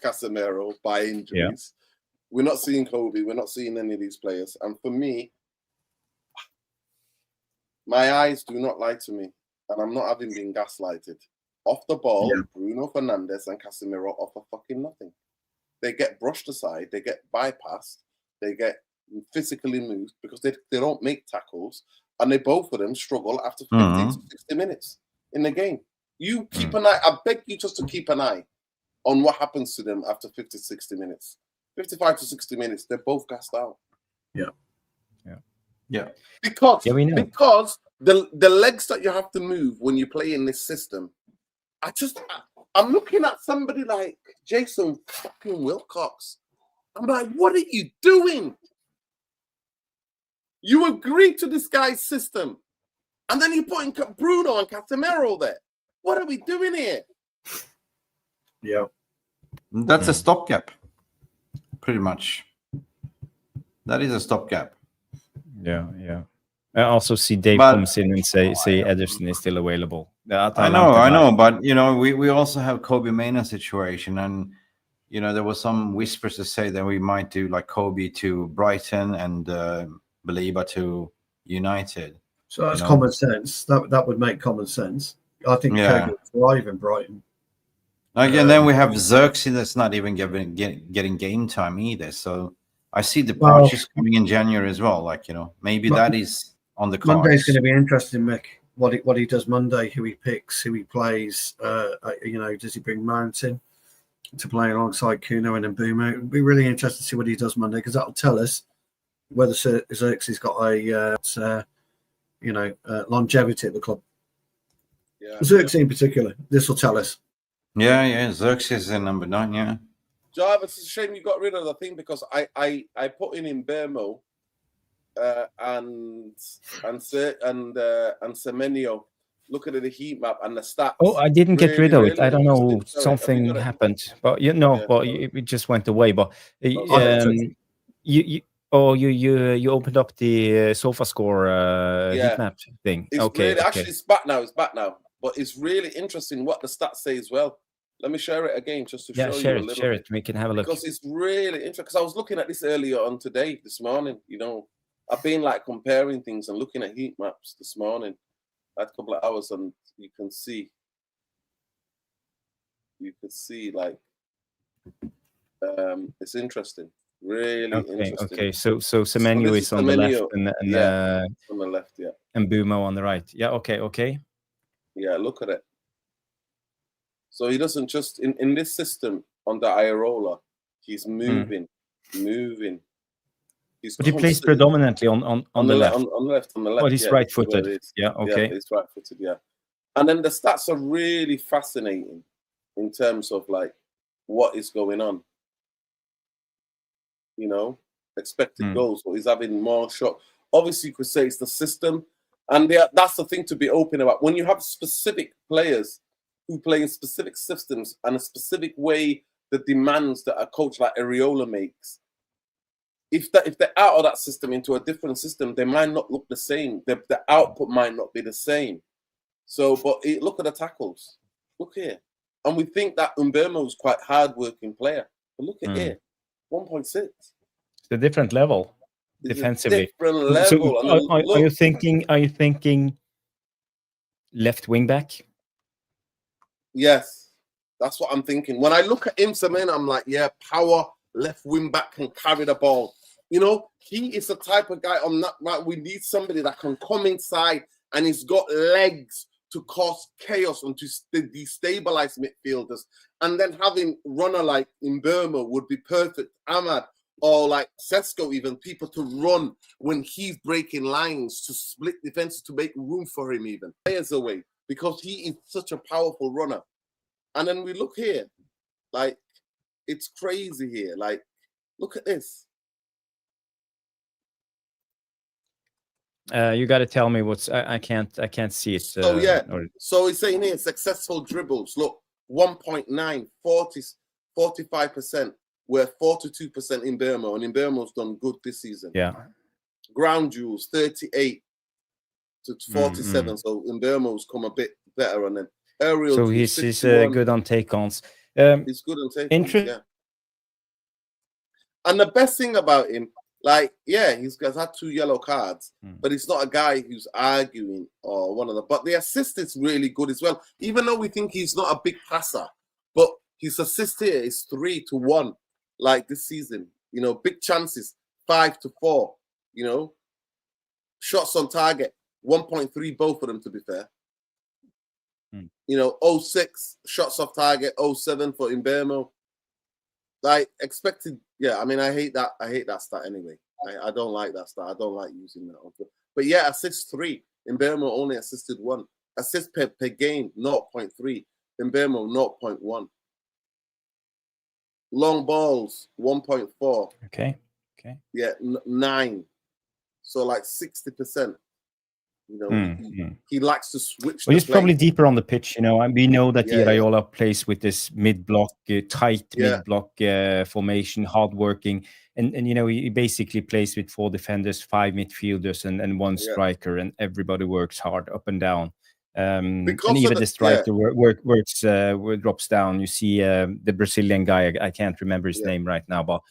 Casemiro by injuries. Yeah. We're not seeing Kobe. We're not seeing any of these players. And for me, my eyes do not lie to me. And I'm not having been gaslighted. Off the ball, Bruno Fernandes and Casemiro offer fucking nothing. They get brushed aside. They get bypassed. They get physically moved because they don't make tackles. And they both of them struggle after 50 to 60 minutes in the game. You keep an eye. I beg you just to keep an eye on what happens to them after 50, 60 minutes. 55 to 60 minutes, they're both gassed out. Yeah. Because the legs that you have to move when you play in this system, I'm looking at somebody like Jason fucking Wilcox. I'm like, what are you doing? You agreed to this guy's system. And then you put in Bruno and Casemiro there. What are we doing here? Yeah. That's a stopgap, pretty much. That is a stopgap. Yeah. I also see Dave comes in and say Ederson is still available. I know, but we also have Kobe Mena situation, and there was some whispers to say that we might do like Kobe to Brighton and Baliba to United. So that's common sense. That would make common sense. I think Kobe would thrive in Brighton. Again, then we have Xerxes that's not even getting game time either. So I see departures coming in January as well. Like, maybe that is on the cards. Monday's going to be interesting, Mick. What he does Monday, who he picks, who he plays. Does he bring Mount in to play alongside Kuno and Mbeumo? It'll be really interesting to see what he does Monday, because that'll tell us whether Xerxes got a longevity at the club. Yeah. Xerxes in particular, this will tell us. Yeah, Xerxes is number 9. Yeah. Jarvis, it's a shame you got rid of the thing, because I put in Mbeumo and Semenyo. Looking at the heat map and the stats. Oh, I didn't get rid of it. I don't know. Something happened, but it just went away. But you opened up the sofa score heat map thing. It's actually it's back now. It's back now. But it's really interesting what the stats say as well. Let me share it again just to show you a little. Share it. We can have a look. Because it's really interesting. Because I was looking at this earlier on this morning. I've been like comparing things and looking at heat maps this morning. A couple of hours, and you can see like it's interesting, really interesting. Okay, so Semenyo is on the left, and on the left, and Mbeumo on the right. Yeah, okay. Yeah, look at it. So he doesn't just in this system on the Iraola, he's moving. But he plays predominantly on the left. On the left. Oh, he's right-footed. Yeah, okay. Yeah, he's right-footed, yeah. And then the stats are really fascinating in terms of like what is going on. Expected goals. So he's having more shots. Obviously, you could say it's the system. And that's the thing to be open about. When you have specific players who play in specific systems and a specific way, the demands that a coach like Areola makes, if they're out of that system into a different system, they might not look the same. The output might not be the same. So, but look at the tackles. Look here. And we think that Mbeumo is quite hard-working player. But look at here. 1.6. It's a different level defensively. Different level. So are you thinking left wing back? Yes. That's what I'm thinking. When I look at him, I'm like, power, left wing back, can carry the ball. He is the type of guy on that right. We need somebody that can come inside and he's got legs to cause chaos and to destabilize midfielders. And then having runner like Mbeumo would be perfect. Ahmad or like Sesko, even people to run when he's breaking lines, to split defenses, to make room for him even. Players away, because he is such a powerful runner. And then we look here, like it's crazy here. Like, look at this. You got to tell me what's. I can't see it. So he's saying here successful dribbles. Look, 1.9, 45%. We're 42% in Mbeumo, and Mbeumo's done good this season. Yeah. Ground duels 38 to 47. So Mbeumo's come a bit better on them. Aerial. So he's good on take-ons. He's good on take-ons. Yeah. And the best thing about him, like, he's had 2 yellow cards, but he's not a guy who's arguing or one of the. But the assist is really good as well. Even though we think he's not a big passer, but his assist here is 3-1, like this season. Big chances 5-4. Shots on target 1.3, both of them, to be fair. 0.6 shots off target, 0.7 for Mbeumo. Like expected, I mean, I hate that stat anyway. I don't like that stat. I don't like using that. But assist 3. Mbeumo only assisted 1. Assist per game 0.3. Mbeumo 0.1. Long balls 1.4. Okay. Yeah, 9. So like 60%. You know, he likes to switch. Well, he's probably deeper on the pitch, you know. And we know that Iraola plays with this mid-block, tight mid-block formation, hard-working. And you know, he basically plays with 4 defenders, 5 midfielders, and 1 striker, and everybody works hard up and down. And even the striker works drops down. You see the Brazilian guy, I can't remember his name right now, but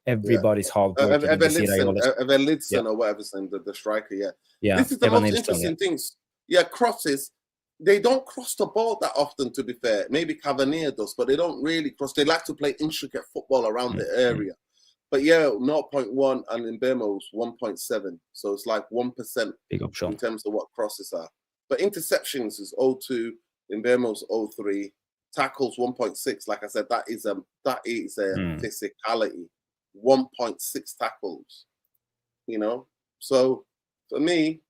everybody's hard working. Evan or whatever his name, the striker, This is the most interesting things. Crosses. They don't cross the ball that often, to be fair. Maybe Cavanier does, but they don't really cross. They like to play intricate football around the area. But 0.1 and Mbeumo's 1.7. So it's like 1% big option in terms of what crosses are. But interceptions is 0.2, Mbeumo's 0.3, tackles 1.6. Like I said, that is a physicality. 1.6 tackles, you know. So for me,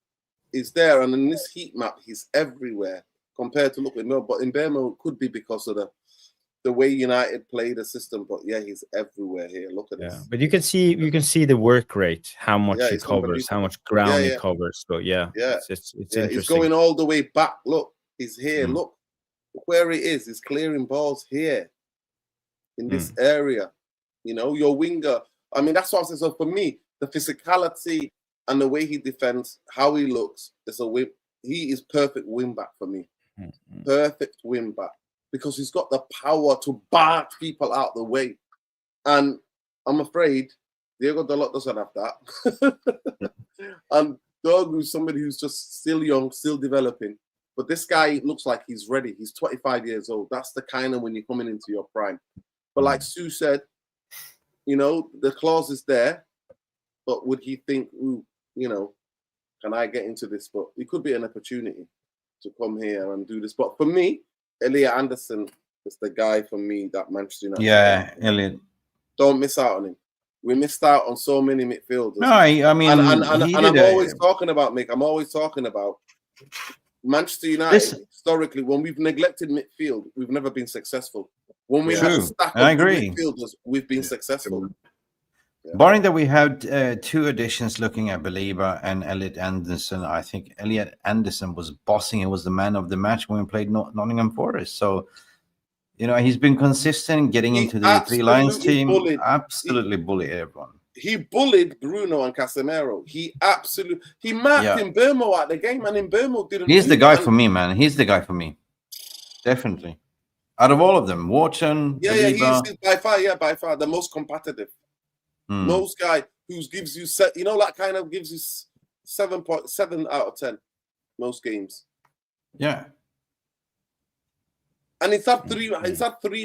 he's there, and in this heat map, he's everywhere compared to Mbeumo. But Mbeumo could be because of the way United play the system. But he's everywhere here. Look at this. But you can see the work rate, how much he covers, how much ground he covers. So it's interesting. He's going all the way back. Look, he's here. Look where he is. He's clearing balls here in this area. You know, your winger. I mean, that's what I said. So for me, the physicality and the way he defends, how he looks, he is perfect wing back for me. Perfect wing back. Because he's got the power to barge people out the way. And I'm afraid Diego Dalot doesn't have that. And Dogu's somebody who's just still young, still developing. But this guy looks like he's ready. He's 25 years old. That's the kind of when you're coming into your prime. But like Sue said, you know, the clause is there. But would he think, you know, can I get into this? But it could be an opportunity to come here and do this. But for me, Elliot Anderson is the guy for me that Manchester United. Yeah, Elliot. Don't miss out on him. We missed out on so many midfielders. No, I mean, and I'm always talking about, Mick. I'm always talking about Manchester United. Historically, when we've neglected midfield, we've never been successful. When we have a stack of midfielders, we've been successful. Barring that we had 2 additions looking at Belieber and Elliot Anderson. I think Elliot Anderson was bossing. He was the man of the match when we played Nottingham Forest. So, you know, he's been consistent getting into the Three Lions team. Absolutely bullied everyone. He bullied Bruno and Casemiro. He marked Mbeumo at the game, and Mbeumo didn't. He's the guy for me, man. He's the guy for me. Definitely. Out of all of them, Wharton, Belieber. He's by far the most competitive. Most guy who gives you gives you 7.7 out of 10 most games. Yeah. And he's had 3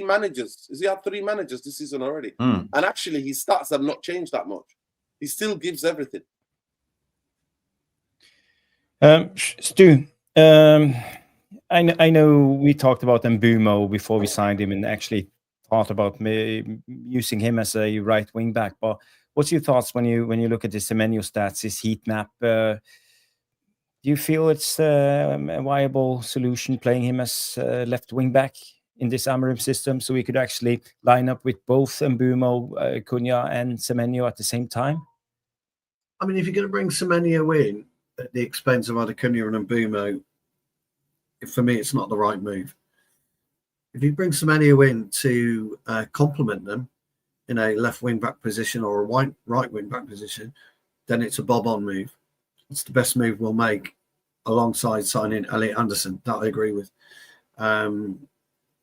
managers. He had 3 managers this season already. And actually his stats have not changed that much. He still gives everything. Stu, I know we talked about Mbeumo before we signed him, and actually thought about using him as a right wing back. But what's your thoughts when you look at the Semenyo stats, his heat map? Do you feel it's a viable solution playing him as left wing back in this Amorim system, so we could actually line up with both Mbeumo, Cunha, and Semenyo at the same time? I mean, if you're going to bring Semenyo in at the expense of either Cunha and Mbeumo, for me, it's not the right move. If you bring Semenyo in to complement them in a left wing back position or a right wing back position, then it's a bob-on move. It's the best move we'll make alongside signing Elliot Anderson. That I agree with.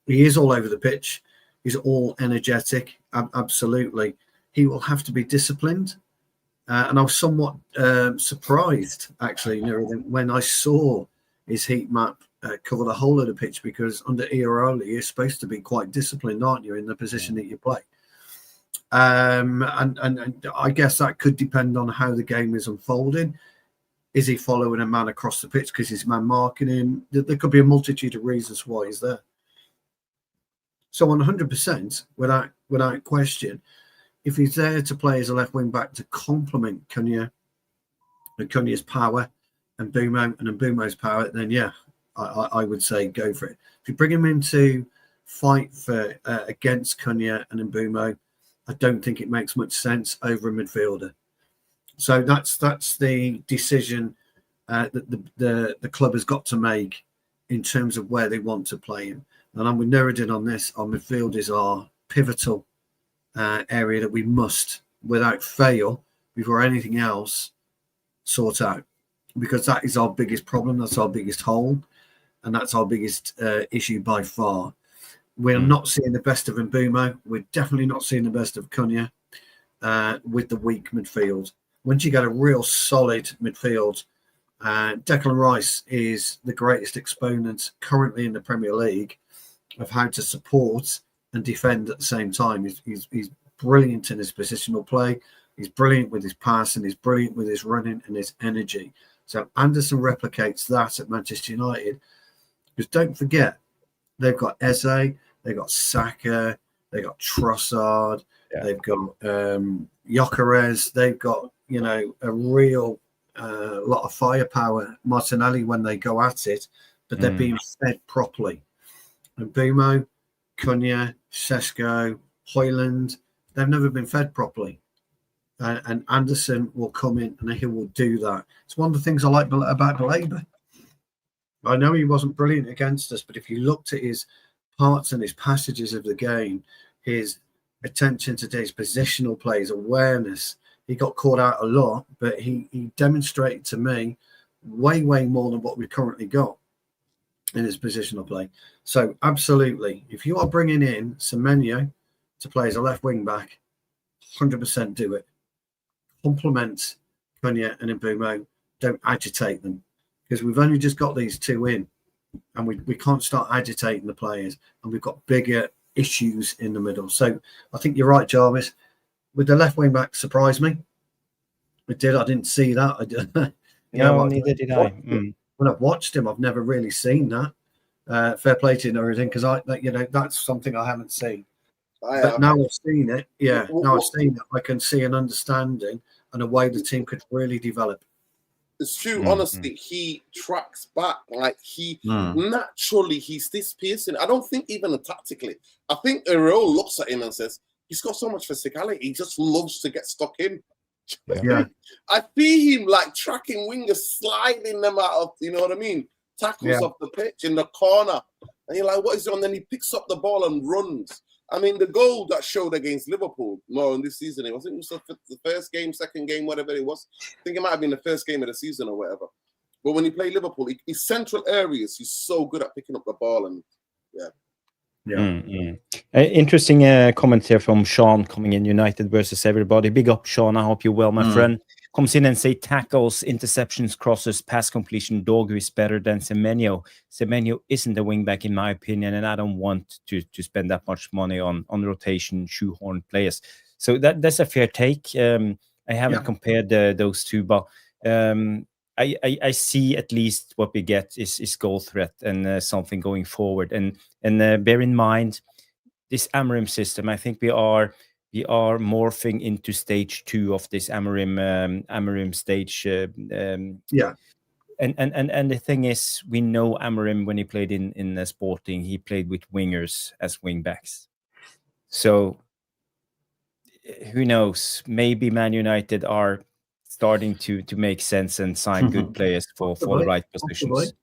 He is all over the pitch. He's all energetic. Absolutely. He will have to be disciplined. And I was somewhat surprised, actually, when I saw his heat map cover the whole of the pitch, because under Iraola, you're supposed to be quite disciplined, aren't you, in the position that you play? And I guess that could depend on how the game is unfolding. Is he following a man across the pitch because his man marking him? There could be a multitude of reasons why he's there. So 100%, without question, if he's there to play as a left wing back to complement Cunha and Cunha's power and Mbeumo's power, then I would say go for it. If you bring him in to fight for against Cunha and Mbeumo, I don't think it makes much sense over a midfielder. So that's the decision that the club has got to make in terms of where they want to play him. And I'm with Nuruddin on this. Our midfield is our pivotal area that we must, without fail, before anything else, sort out, because that is our biggest problem. That's our biggest hole, and that's our biggest issue by far. We're not seeing the best of Mbeumo. We're definitely not seeing the best of Cunha with the weak midfield. Once you get a real solid midfield, Declan Rice is the greatest exponent currently in the Premier League of how to support and defend at the same time. He's brilliant in his positional play. He's brilliant with his pass, and he's brilliant with his running and his energy. So Anderson replicates that at Manchester United. Because don't forget, they've got Eze, they've got Saka, they've got Trossard, they've got Gyökeres, they've got, a real lot of firepower, Martinelli, when they go at it, but they're being fed properly. And Mbeumo, Cunha, Sesko, Højlund, they've never been fed properly. And Anderson will come in and he will do that. It's one of the things I like about Labour. I know he wasn't brilliant against us, but if you looked at his parts and his passages of the game, his attention to his positional play, his awareness, he got caught out a lot, but he demonstrated to me way more than what we've currently got in his positional play. So absolutely, if you are bringing in Semenyo to play as a left wing back, 100% do it. Complement Cunha and Mbeumo. Don't agitate them, because we've only just got these two in, and we can't start agitating the players, and we've got bigger issues in the middle. So I think you're right, Jarvis. With the left wing back, surprised me. It did. I didn't see that. I did. Neither did I. When I've watched him, I've never really seen that. Fair play to you, Nuruddin, because that's something I haven't seen. But now I've seen it. Yeah, now I've seen it. I can see an understanding and a way the team could really develop. It's true. Honestly, he tracks back like he naturally. He's this piercing. I don't think even tactically. I think Errol looks at him and says, he's got so much physicality. He just loves to get stuck in. Yeah. I see him like tracking wingers, sliding them out of, you know what I mean? Tackles off the pitch in the corner. And you're like, what is it? And then he picks up the ball and runs. I mean, the goal that showed against Liverpool more in this season, it was the first game, second game, whatever it was. I think it might have been the first game of the season or whatever. But when he played Liverpool, his central areas, he's so good at picking up the ball. And interesting comment here from Sean coming in. United versus everybody. Big up, Sean. I hope you're well, my friend. Comes in and say tackles, interceptions, crosses, pass completion. Dogu is better than Semenyo. Semenyo isn't a wing back in my opinion, and I don't want to spend that much money on rotation, shoehorn players. So that's a fair take. I haven't compared those two, but I see at least what we get is goal threat and something going forward. And bear in mind this Amorim system. I think we are morphing into stage 2 of this Amorim stage. And the thing is, we know Amorim when he played in Sporting, he played with wingers as wing backs. So who knows? Maybe Man United are starting to make sense and sign good players for the right positions.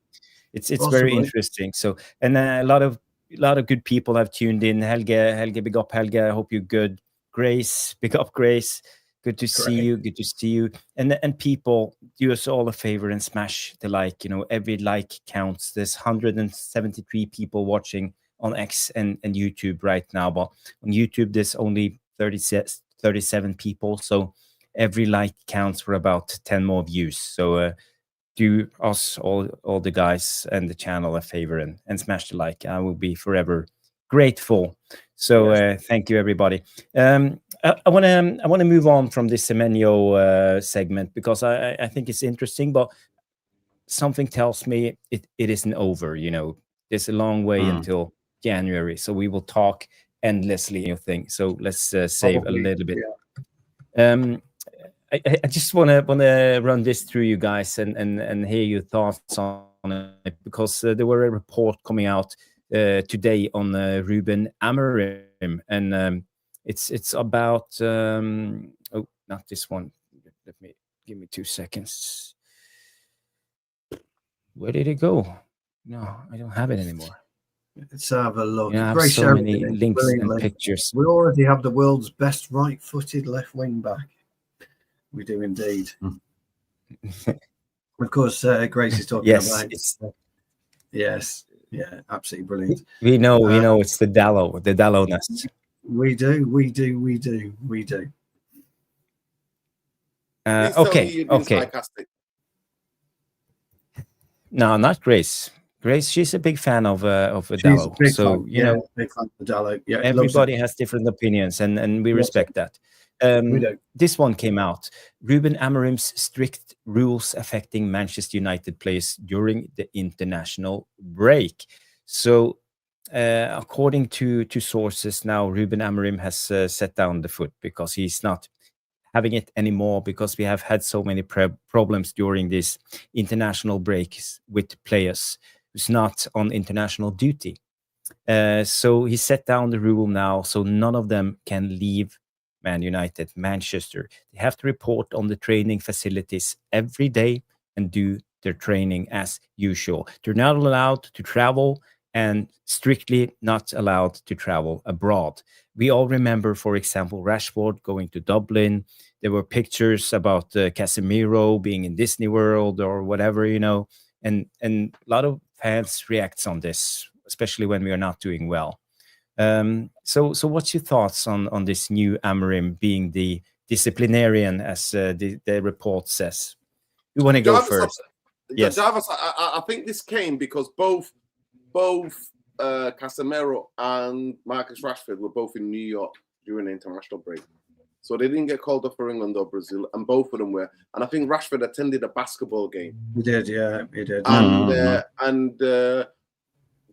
It's very interesting. So, and a lot of good people have tuned in. Helge, big up Helge. I hope you're good. Grace, big up Grace. Good to see you. Good to see you. And people, do us all a favor and smash the like. Every like counts. There's 173 people watching on X and YouTube right now, but on YouTube there's only 37 people. So every like counts for about 10 more views. So do us all the guys and the channel a favor and smash the like. I will be forever grateful. So thank you, everybody. I want to move on from this Semenyo segment because I think it's interesting, but something tells me it isn't over. There's a long way until January, so we will talk endlessly. So let's save a little bit. I just want to run this through you guys and hear your thoughts on it, because there were a report coming out today on Rúben Amorim, and it's about not this one. Let me Give me 2 seconds. Where did it go? No, I don't have it anymore. Let's have a look. I have so many links and pictures. We already have the world's best right-footed left wing back. We do indeed. Of course, Grace is talking about. Yes, yeah, absolutely brilliant. We know it's the Diallo-ness. We do. Okay. No, not Grace. Grace, she's a big fan of Diallo. So big fan of Diallo. Yeah, everybody has different opinions, and we respect that. This one came out. Rúben Amorim's strict rules affecting Manchester United players during the international break. So, according to sources now, Rúben Amorim has set down the foot because he's not having it anymore, because we have had so many problems during these international breaks with players who's not on international duty. So he set down the rule now, so none of them can leave Man United, Manchester. They have to report on the training facilities every day and do their training as usual. They're not allowed to travel and strictly not allowed to travel abroad. We all remember, for example, Rashford going to Dublin. There were pictures about Casemiro being in Disney World or whatever, and a lot of fans reacts on this, especially when we are not doing well. So what's your thoughts on this new Amorim being the disciplinarian, as the report says? You want to go first? Yes. Jarvis, I think this came because both Casemiro and Marcus Rashford were both in New York during the international break. So they didn't get called up for England or Brazil, and both of them were. And I think Rashford attended a basketball game. He did, yeah, he did. And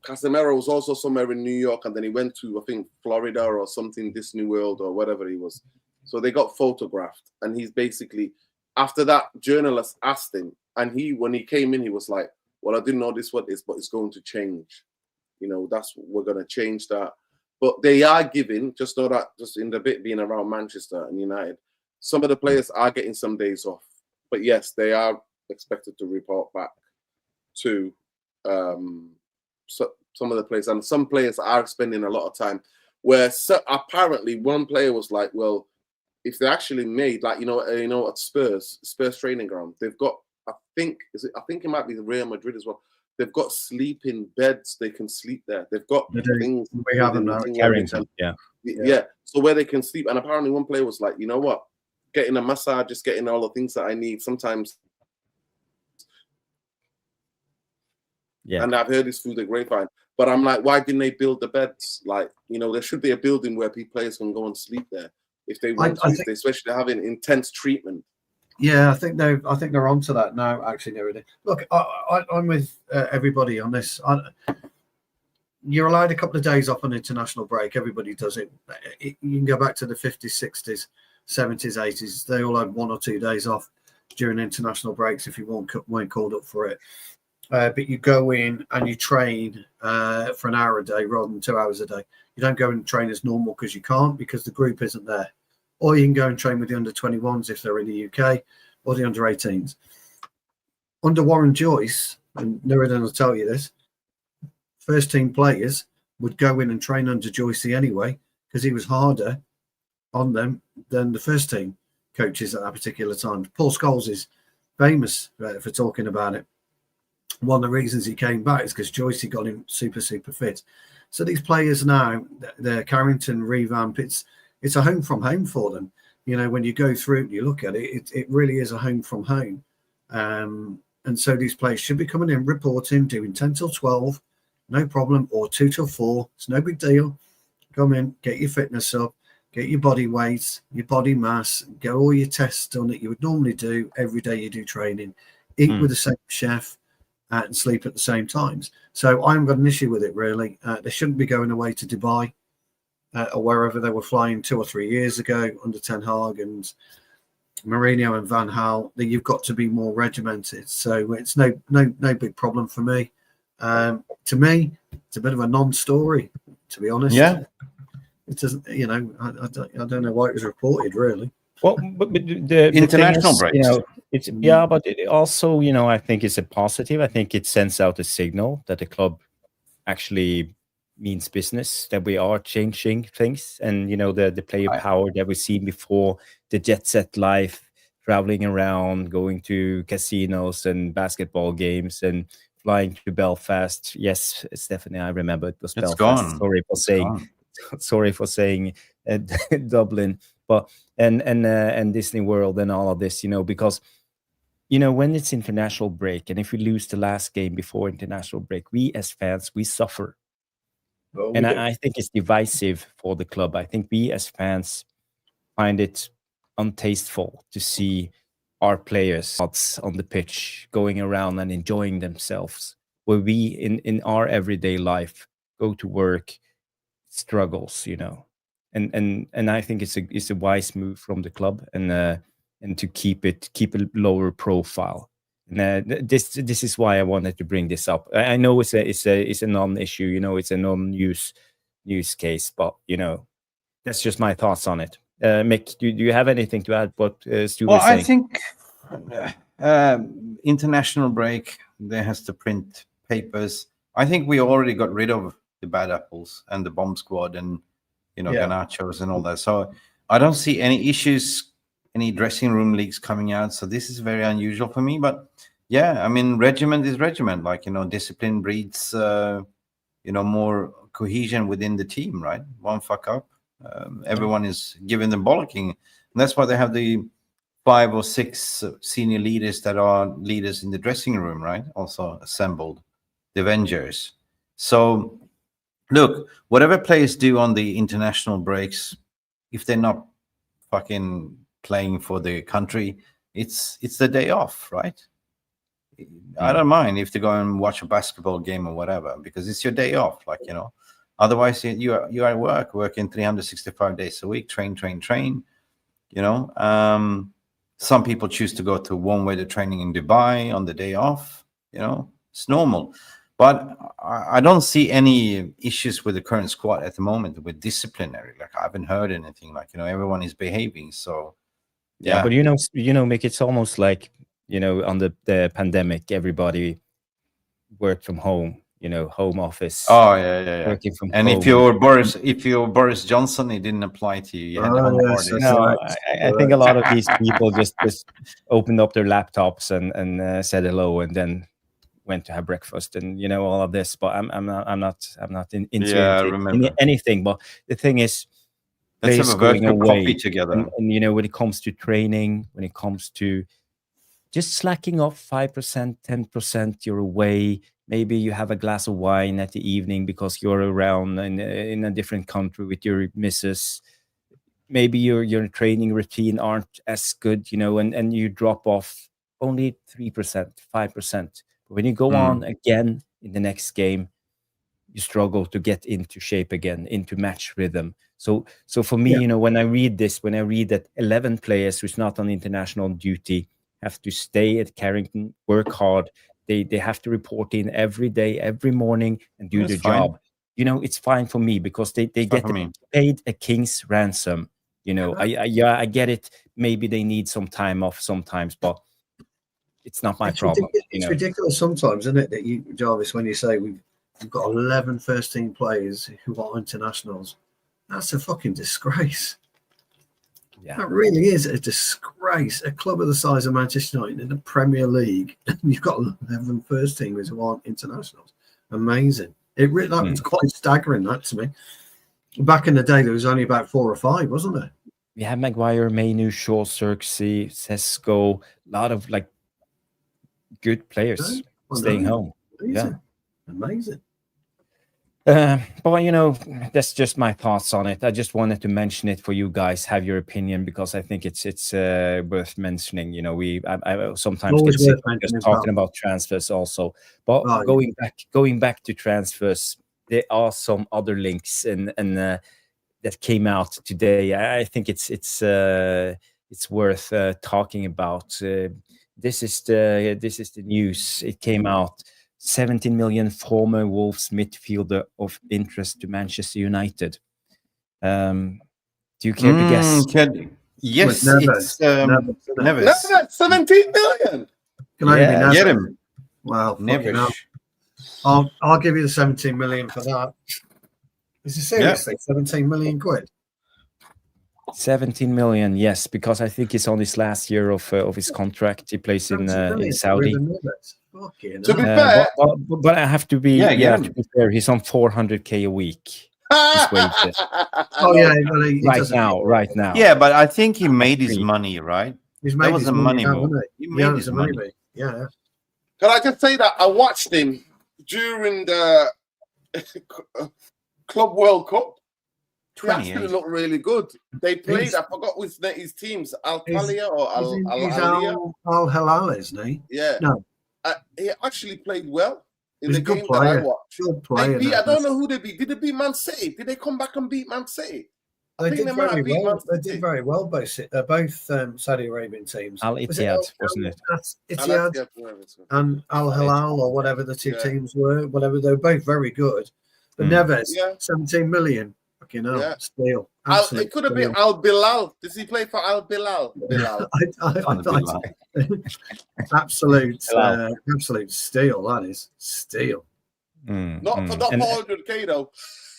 Casemiro was also somewhere in New York, and then he went to, I think, Florida or something, Disney World or whatever he was. So they got photographed, and he's basically, after that, journalist asked him, and when he came in, he was like, well, I didn't know this what is, but it's going to change. We're going to change that. But they are giving, just know that, just in the bit being around Manchester and United, some of the players are getting some days off. But yes, they are expected to report back to some of the players. And some players are spending a lot of time. Where apparently one player was like, well, if they actually made, like, at Spurs training ground, they've got, I think it might be the Real Madrid as well. They've got sleeping beds. They can sleep there. They've got things. We have them now. Carrington, yeah. So where they can sleep. And apparently one player was like, you know what? Getting a massage, just getting all the things that I need. Sometimes. Yeah. And I've heard this through the grapevine. But I'm like, why didn't they build the beds? Like, there should be a building where players can go and sleep there if they want to, especially having intense treatment. Yeah, I think they're onto that now. Actually, no, look, I'm with everybody on this. You're allowed a couple of days off on international break. Everybody does it. You can go back to the 50s, 60s, 70s, 80s. They all had 1 or 2 days off during international breaks if you weren't called up for it. But you go in and you train for an hour a day rather than 2 hours a day. You don't go and train as normal because you can't, because the group isn't there. Or you can go and train with the under-21s if they're in the UK, or the under-18s. Under Warren Joyce, and Nuruddin will tell you this, first-team players would go in and train under Joyce anyway, because he was harder on them than the first-team coaches at that particular time. Paul Scholes is famous for talking about it. One of the reasons he came back is because Joyce got him super, super fit. So these players now, the Carrington revamp, it's a home from home for them. When you go through and you look at it, it really is a home from home. And so these players should be coming in, reporting, doing 10 till 12, no problem, or 2 till 4. It's no big deal. Come in, get your fitness up, get your body weight, your body mass, get all your tests done that you would normally do every day you do training. Eat with the same chef and sleep at the same times. So I haven't got an issue with it, really. They shouldn't be going away to Dubai. Or wherever they were flying 2 or 3 years ago under Ten Hag and Mourinho and Van Gaal, that you've got to be more regimented. So it's no big problem for me. To me, it's a bit of a non-story, to be honest. Yeah, it doesn't. I don't know why it was reported, really. Well, but the international thing is, breaks. it's but it also, I think it's a positive. I think it sends out a signal that the club actually means business, that we are changing things, and the player power that we've seen before, the jet set life, traveling around, going to casinos and basketball games and flying to Belfast. Yes, Stephanie, I remember it was Belfast. Gone. Sorry for saying Dublin, but and Disney World and all of this, because when it's international break, and if we lose the last game before international break, we as fans, we suffer. And I think it's divisive for the club. I think we as fans find it untasteful to see our players on the pitch going around and enjoying themselves, where we in our everyday life go to work, struggles, and I think it's a wise move from the club, and to keep a lower profile. And this is why I wanted to bring this up. I know it's a non-issue, it's a non-news case, but that's just my thoughts on it. Mick, do you have anything to add? What Stu was saying? I think international break, there has to print papers. I think we already got rid of the bad apples and the bomb squad and Garnachos and all that. So I don't see any issues, any dressing room leaks coming out. So this is very unusual for me. But yeah, I mean, regiment is regiment. Like, discipline breeds, more cohesion within the team, right? One fuck up, everyone is giving them bollocking. And that's why they have the 5 or 6 senior leaders that are leaders in the dressing room, right? Also assembled, the Avengers. So look, whatever players do on the international breaks, if they're not fucking playing for the country, it's the day off, right? I don't mind if they go and watch a basketball game or whatever, because it's your day off, Otherwise, you are at work, working 365 days a week, train. Some people choose to go to warm-weather training in Dubai on the day off. It's normal. But I don't see any issues with the current squad at the moment with disciplinary. I haven't heard anything. Everyone is behaving. So yeah. But Mick, it's almost like on the pandemic, everybody worked from home. Home office. Oh yeah. Working from and home. If you're Boris Johnson, it didn't apply to you. I think a lot of these people just opened up their laptops and said hello, and then went to have breakfast and all of this. But I'm not into anything. But the thing is, let's have a virtual coffee together. And when it comes to training, when it comes to just slacking off 5%, 10%, you're away. Maybe you have a glass of wine at the evening because you're around in a different country with your missus. Maybe your training routine aren't as good, and you drop off only 3%, 5%. But when you go on again in the next game, you struggle to get into shape again, into match rhythm. So for me, when I read that 11 players who's not on international duty have to stay at Carrington, work hard. They have to report in every day, every morning, and do their job. It's fine for me because they get paid a king's ransom. I get it. Maybe they need some time off sometimes, but it's not my problem. It's ridiculous sometimes, isn't it, that you, Jarvis, when you say we've got 11 first-team players who are internationals, that's a fucking disgrace. Yeah. That really is a disgrace. A club of the size of Manchester United in the Premier League, and you've got 11 first teamers who aren't internationals. Amazing. That was quite staggering, that to me. Back in the day, there was only about 4 or 5, wasn't there? We had Maguire, Mainu, Shaw, Xerxes, Sesko, a lot of good players staying home. Amazing. Amazing. But that's just my thoughts on it. I just wanted to mention it for you guys, have your opinion, because I think it's worth mentioning. I sometimes get sick just talking about transfers also. But going back to transfers, there are some other links and that came out today. I think it's worth talking about. This is the news. It came out. 17 million former Wolves midfielder of interest to Manchester United. Do you care to guess? Yes, it's Never 17 million. Can only be Neves. Get him. Well, Never. I'll give you the 17 million for that. Is it seriously 17 million quid? 17 million, yes, because I think it's on his last year of his contract. He plays in Saudi. To be fair, but I have to be to be fair. He's on 400k a week. Right now. Yeah, but I think he made his money, right? That was a money move. He made his money. Yeah. Can I just say that I watched him during the Club World Cup? He actually looked really good. They played, I forgot which his teams, Al-Talia or Al-Aliyah. Al-Hilal, isn't he? Yeah. No. He actually played well in He's the game that I watched. Good player. I don't know who they beat. Did they beat Man City? Did they come back and beat Man City? They did very well, both Saudi Arabian teams. Al-Ittihad, wasn't it? Ittihad and Al-Hilal or whatever the two teams were. Whatever, they were both very good. But Neves, 17 million. Fucking hell, steal. It could have been Al-Bilal. Does he play for Al-Bilal? Bilal. Absolute steal. That is steal. Not for 400k though.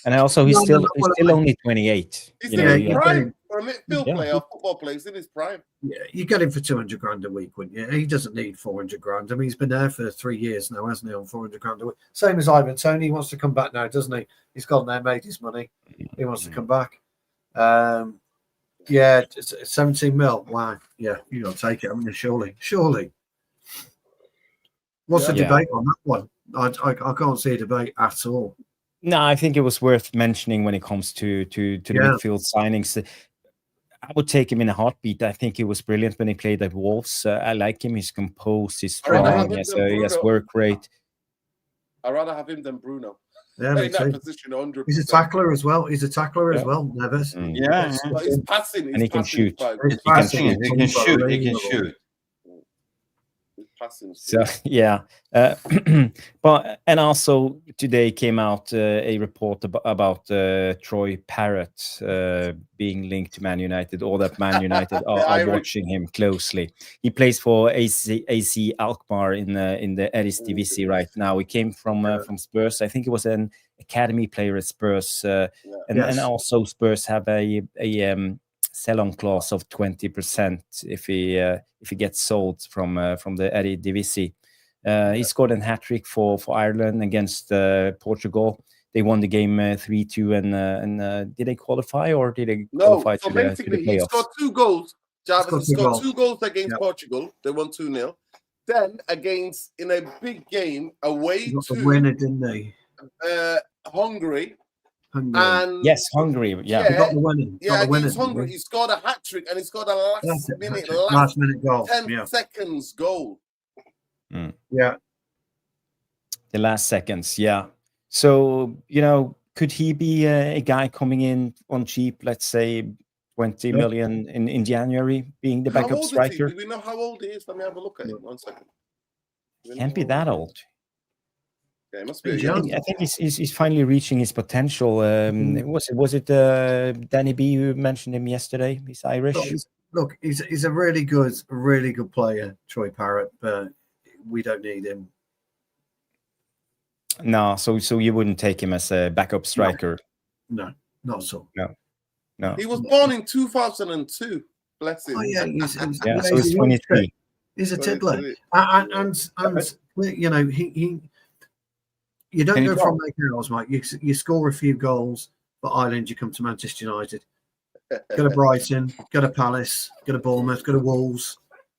And also, he's still only 28. He's in his prime for a midfield player, football player. He's in his prime. Yeah, you get him for 200 grand a week, wouldn't you? He doesn't need 400 grand. I mean, he's been there for 3 years now, hasn't he? On 400 grand a week. Same as Ivan Toney. He wants to come back now, doesn't he? He's gone there, made his money. He wants to come back. 17 mil. Wow. Yeah, you got to take it. I mean, surely. What's the debate on that one? I can't see a debate at all. No, I think it was worth mentioning when it comes to the midfield signings. I would take him in a heartbeat. I think he was brilliant when he played at Wolves. I like him. He's composed. He's strong. He has work rate. I'd rather have him than Bruno. Yeah, in that position, 100%. He's a tackler as well. Neves. But he's passing. And he can shoot. He can shoot. Passing. So but and also today came out a report about Troy Parrott being linked to Man United, or that Man United are watching him closely. He plays for AC Alkmaar in the Eredivisie right now. He came from Spurs. I think he was an academy player at Spurs, and also Spurs have a sell-on clause of 20% if he gets sold from the Eredivisie. He scored a hat-trick for Ireland against Portugal. They won the game 3-2, and did they qualify or did they qualify to the playoffs? He scored 2 goals. Jarvis scored 2 goals against Portugal. They won 2-0. Then in a big game away to winner, didn't they? Hungary. And Hungary. He got the winning. Against Hungary, he scored a hat trick and he scored a last minute goal. 10 seconds goal. Yeah. The last seconds, So, could he be a guy coming in on cheap, let's say 20 million in January, being the backup striker? Do we know how old he is? Let me have a look at him 1 second. Can't be that old. Yeah, must be I think he's finally reaching his potential. Was it Danny B who mentioned him yesterday? He's Irish. Look, he's a really good player, Troy Parrott, but we don't need him. No, so you wouldn't take him as a backup striker? No, not so. No. He was born in 2002. Bless him. Oh, yeah, so he's 23. He's a tiddler, and he. You don't go from like girls, mate. You score a few goals for Ireland, you come to Manchester United. Go to Brighton, go to Palace, go to Bournemouth, go to Wolves,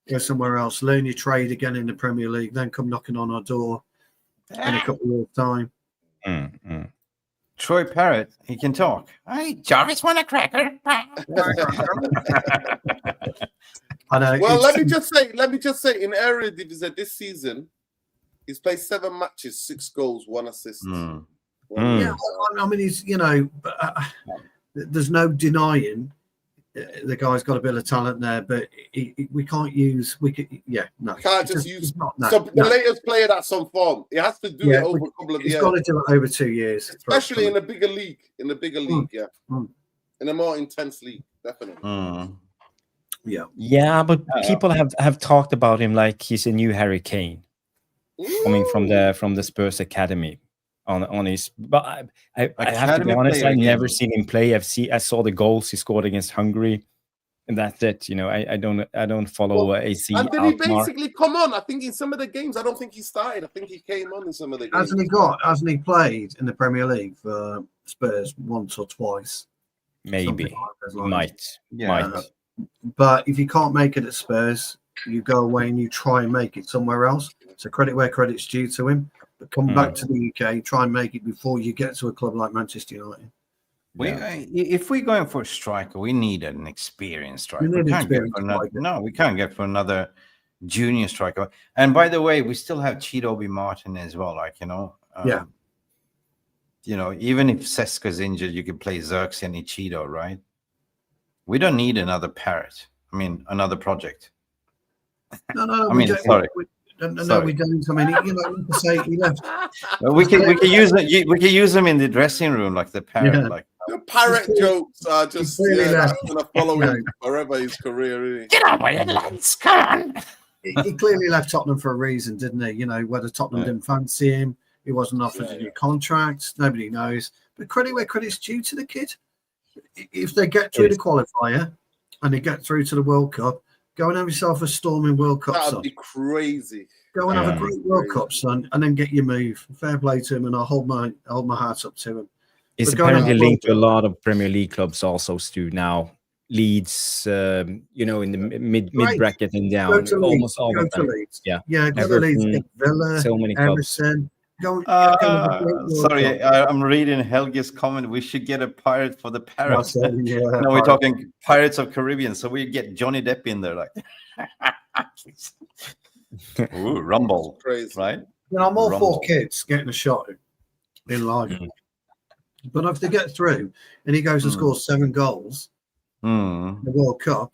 go somewhere else, learn your trade again in the Premier League, then come knocking on our door in a couple of years' time. Troy Parrott, he can talk. Hey, Jarvis, want a cracker? I know. Well, let me just say, in Eredivisie this season, he's played 7 matches, 6 goals, 1 assist. Yeah, I mean, he's there's no denying the guy's got a bit of talent there, but we can't use. Can't just use. The latest player that's on form, he has to do it over a couple of years. He's got to do it over 2 years, especially in a bigger league. In a more intense league, definitely. Yeah, but people have talked about him like he's a new Harry Kane, coming from the Spurs academy. On his, but I have to be honest, I've never seen him play. I saw the goals he scored against Hungary, and that's it. I don't follow AC. And did he basically come on? I think in some of the games, I don't think he started. I think he came on in some of the games. Hasn't he played in the Premier League for Spurs once or twice? Maybe, might. But if you can't make it at Spurs, you go away and you try and make it somewhere else. So credit where credit's due to him. But come back to the UK, try and make it before you get to a club like Manchester United. If we're going for a striker, we need an experienced striker. We can't get for another junior striker. And by the way, we still have Chido Martin as well. Even if Seska's injured, you can play Xerxes and Ichido, right? We don't need another Parrott. Another project. No. Sorry. No, we don't. He left. We can use them in the dressing room, like the Parrott. Yeah. Like the Parrott jokes are just going to follow him forever his career. Really. Get on with it, lads! Come on. He clearly left Tottenham for a reason, didn't he? Whether Tottenham didn't fancy him, he wasn't offered a new contract. Nobody knows. But credit where credit's due to the kid. If they get through the qualifier and they get through to the World Cup, go and have yourself a storming World Cup, That'd be crazy. Go and have a great World Cup, son, and then get your move. Fair play to him, and I'll hold my heart up to him. It's apparently linked to a lot of Premier League clubs also, Stu. Now, Leeds, in the mid bracket and down, almost all of them. Go to Leeds, Villa, so many clubs. Everton. Sorry, I'm reading Helge's comment. We should get a pirate for the Parrot. No, we're talking Pirates of Caribbean, so we get Johnny Depp in there, like. Ooh, Rumble, crazy, right? I'm all for kids getting a shot in life, but if they get through and he goes and scores 7 goals in the World Cup,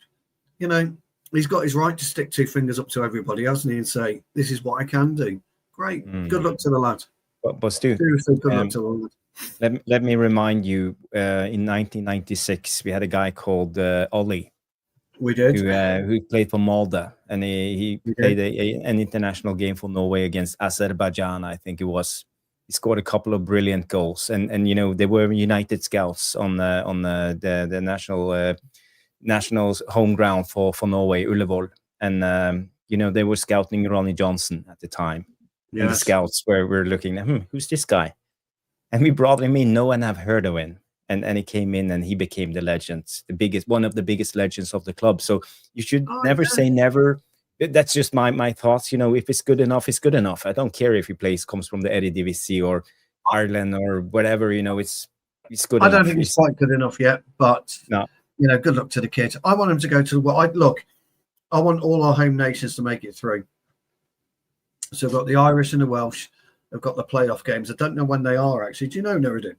he's got his right to stick 2 fingers up to everybody, hasn't he, and say, "This is what I can do." Great. Good luck to the lad. But Stu, seriously, good luck to the lad. Let me remind you, in 1996, we had a guy called Ollie. We did. Who played for Molde, and he played an international game for Norway against Azerbaijan, I think it was. He scored a couple of brilliant goals, and they were United scouts on the national home ground for Norway, Ullevål, and they were scouting Ronnie Johnson at the time. Yes. And the scouts were looking at who's this guy? And we brought him in. No one have heard of him. And he came in and he became the legend, one of the biggest legends of the club. So you should never say never. That's just my thoughts. If it's good enough, it's good enough. I don't care if he comes from the Eredivisie or Ireland or whatever. It's good enough. I don't think he's quite good enough yet, but no. Good luck to the kid. I want him to go to I want all our home nations to make it through. So we've got the Irish and the Welsh. They've got the playoff games. I don't know when they are, actually. Do you know, Nuruddin?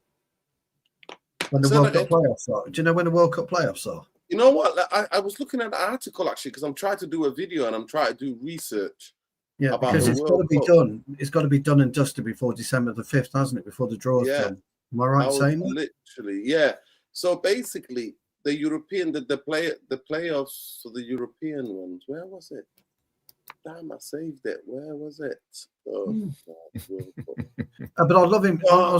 When the World Cup playoffs are? Do you know when the World Cup playoffs are? You know what? I was looking at the article, actually, because I'm trying to do a video and I'm trying to do research. Yeah, because it's got to be done. It's got to be done and dusted before December the 5th, hasn't it? Before the draw's done. Am I right saying that? Literally, yeah. So basically, the European, the playoffs for the European ones, where was it? Damn, I saved it. Where was it? Oh, but I love him. I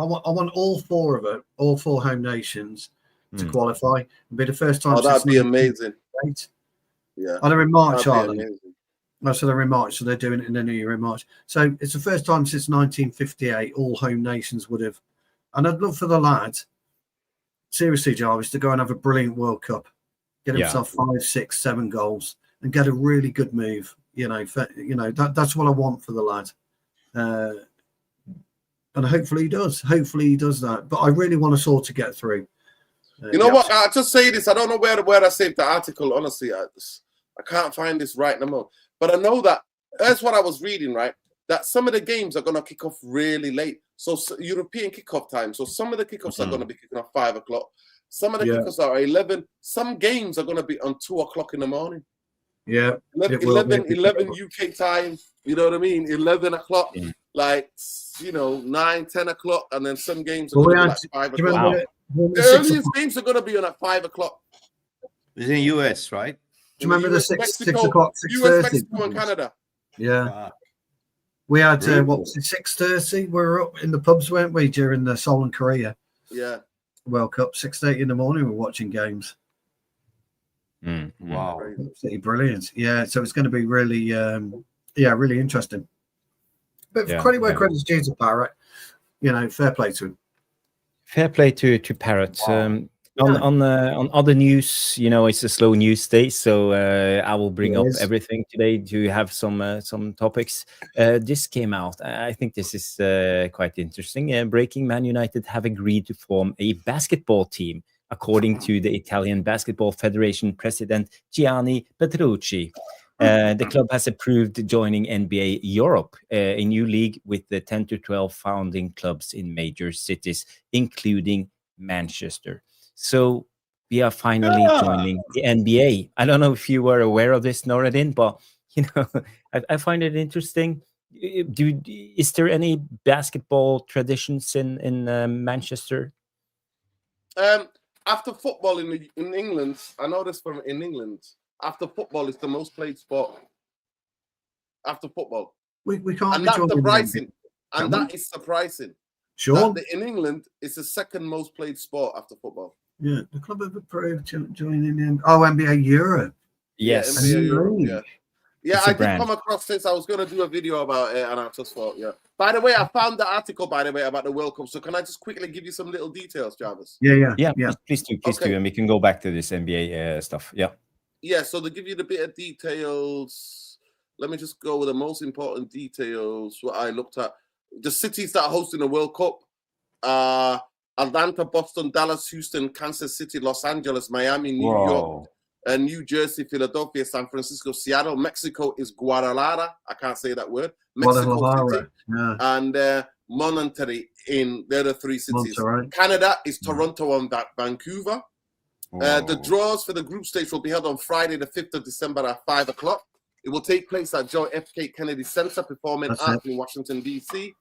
want all 4 of it, all 4 home nations to qualify. It'd be the first time. Oh, that'd be amazing. Yeah. And they're in March, aren't they? No, so they're in March, so they're doing it in the new year in March. So it's the first time since 1958 all home nations would have. And I'd love for the lad, seriously, Jarvis, to go and have a brilliant World Cup, get himself 5, 6, 7 goals. And get a really good move, that's what I want for the lad, and hopefully he does. Hopefully he does that. But I really want us all to get through. You know what? I just say this. I don't know where I saved the article. Honestly, I can't find this right now. But I know that's what I was reading. Right, that some of the games are going to kick off really late. So European kickoff time. So some of the kickoffs are going to be kicking off 5 o'clock. Some of the kickoffs are 11. Some games are going to be on 2 o'clock in the morning. Yeah, 11 UK time, you know what I mean? 11 o'clock, 9, 10 o'clock, and then some games are going to be like 5 o'clock. The earliest games are going to be on at 5 o'clock. It's in the US, right? Do you remember the 6 o'clock, 6:30? US, Mexico, and Canada. Yeah. We had, what was it, 6:30? We were up in the pubs, weren't we, during the Seoul and Korea World Cup. 6:30 in the morning, we were watching games. Wow. Absolutely brilliant. Yeah, so it's going to be really, really interesting. But credit where credit's due to Parrott. You know, fair play to him. Fair play to Parrott. Wow. On other news, you know, it's a slow news day, so I will bring up everything today to have some topics. This came out. I think this is quite interesting. Breaking: Man United have agreed to form a basketball team, according to the Italian Basketball Federation president Gianni Petrucci. The club has approved joining NBA Europe, a new league with the 10 to 12 founding clubs in major cities, including Manchester. So we are finally joining the NBA. I don't know if you were aware of this, Noradin, but you know, I find it interesting. Is there any basketball traditions in Manchester? After football in England, I know this from in England. After football is the most played sport. After football, we can't. And that's surprising. And that is surprising. Sure. In England, it's the second most played sport after football. Yeah, the club have approved joining in. NBA Europe. Yes. NBA Europe, yeah, I did come across this. I was going to do a video about it, and I just thought, By the way, I found the article, about the World Cup. So can I just quickly give you some little details, Jarvis? Yeah. Please do, and we can go back to this NBA stuff. Yeah, so to give you the bit of details, let me just go with the most important details, what I looked at. The cities that are hosting the World Cup are Atlanta, Boston, Dallas, Houston, Kansas City, Los Angeles, Miami, New York, New Jersey, Philadelphia, San Francisco, Seattle. Mexico is Guadalajara. I can't say that word. Mexico City. And Monterrey. They're the three cities. Monterrey. Canada is Toronto and Vancouver. The draws for the group stage will be held on Friday, the 5th of December at 5 o'clock. It will take place at John F. K. Kennedy Center, Performing Arts in Washington, D.C.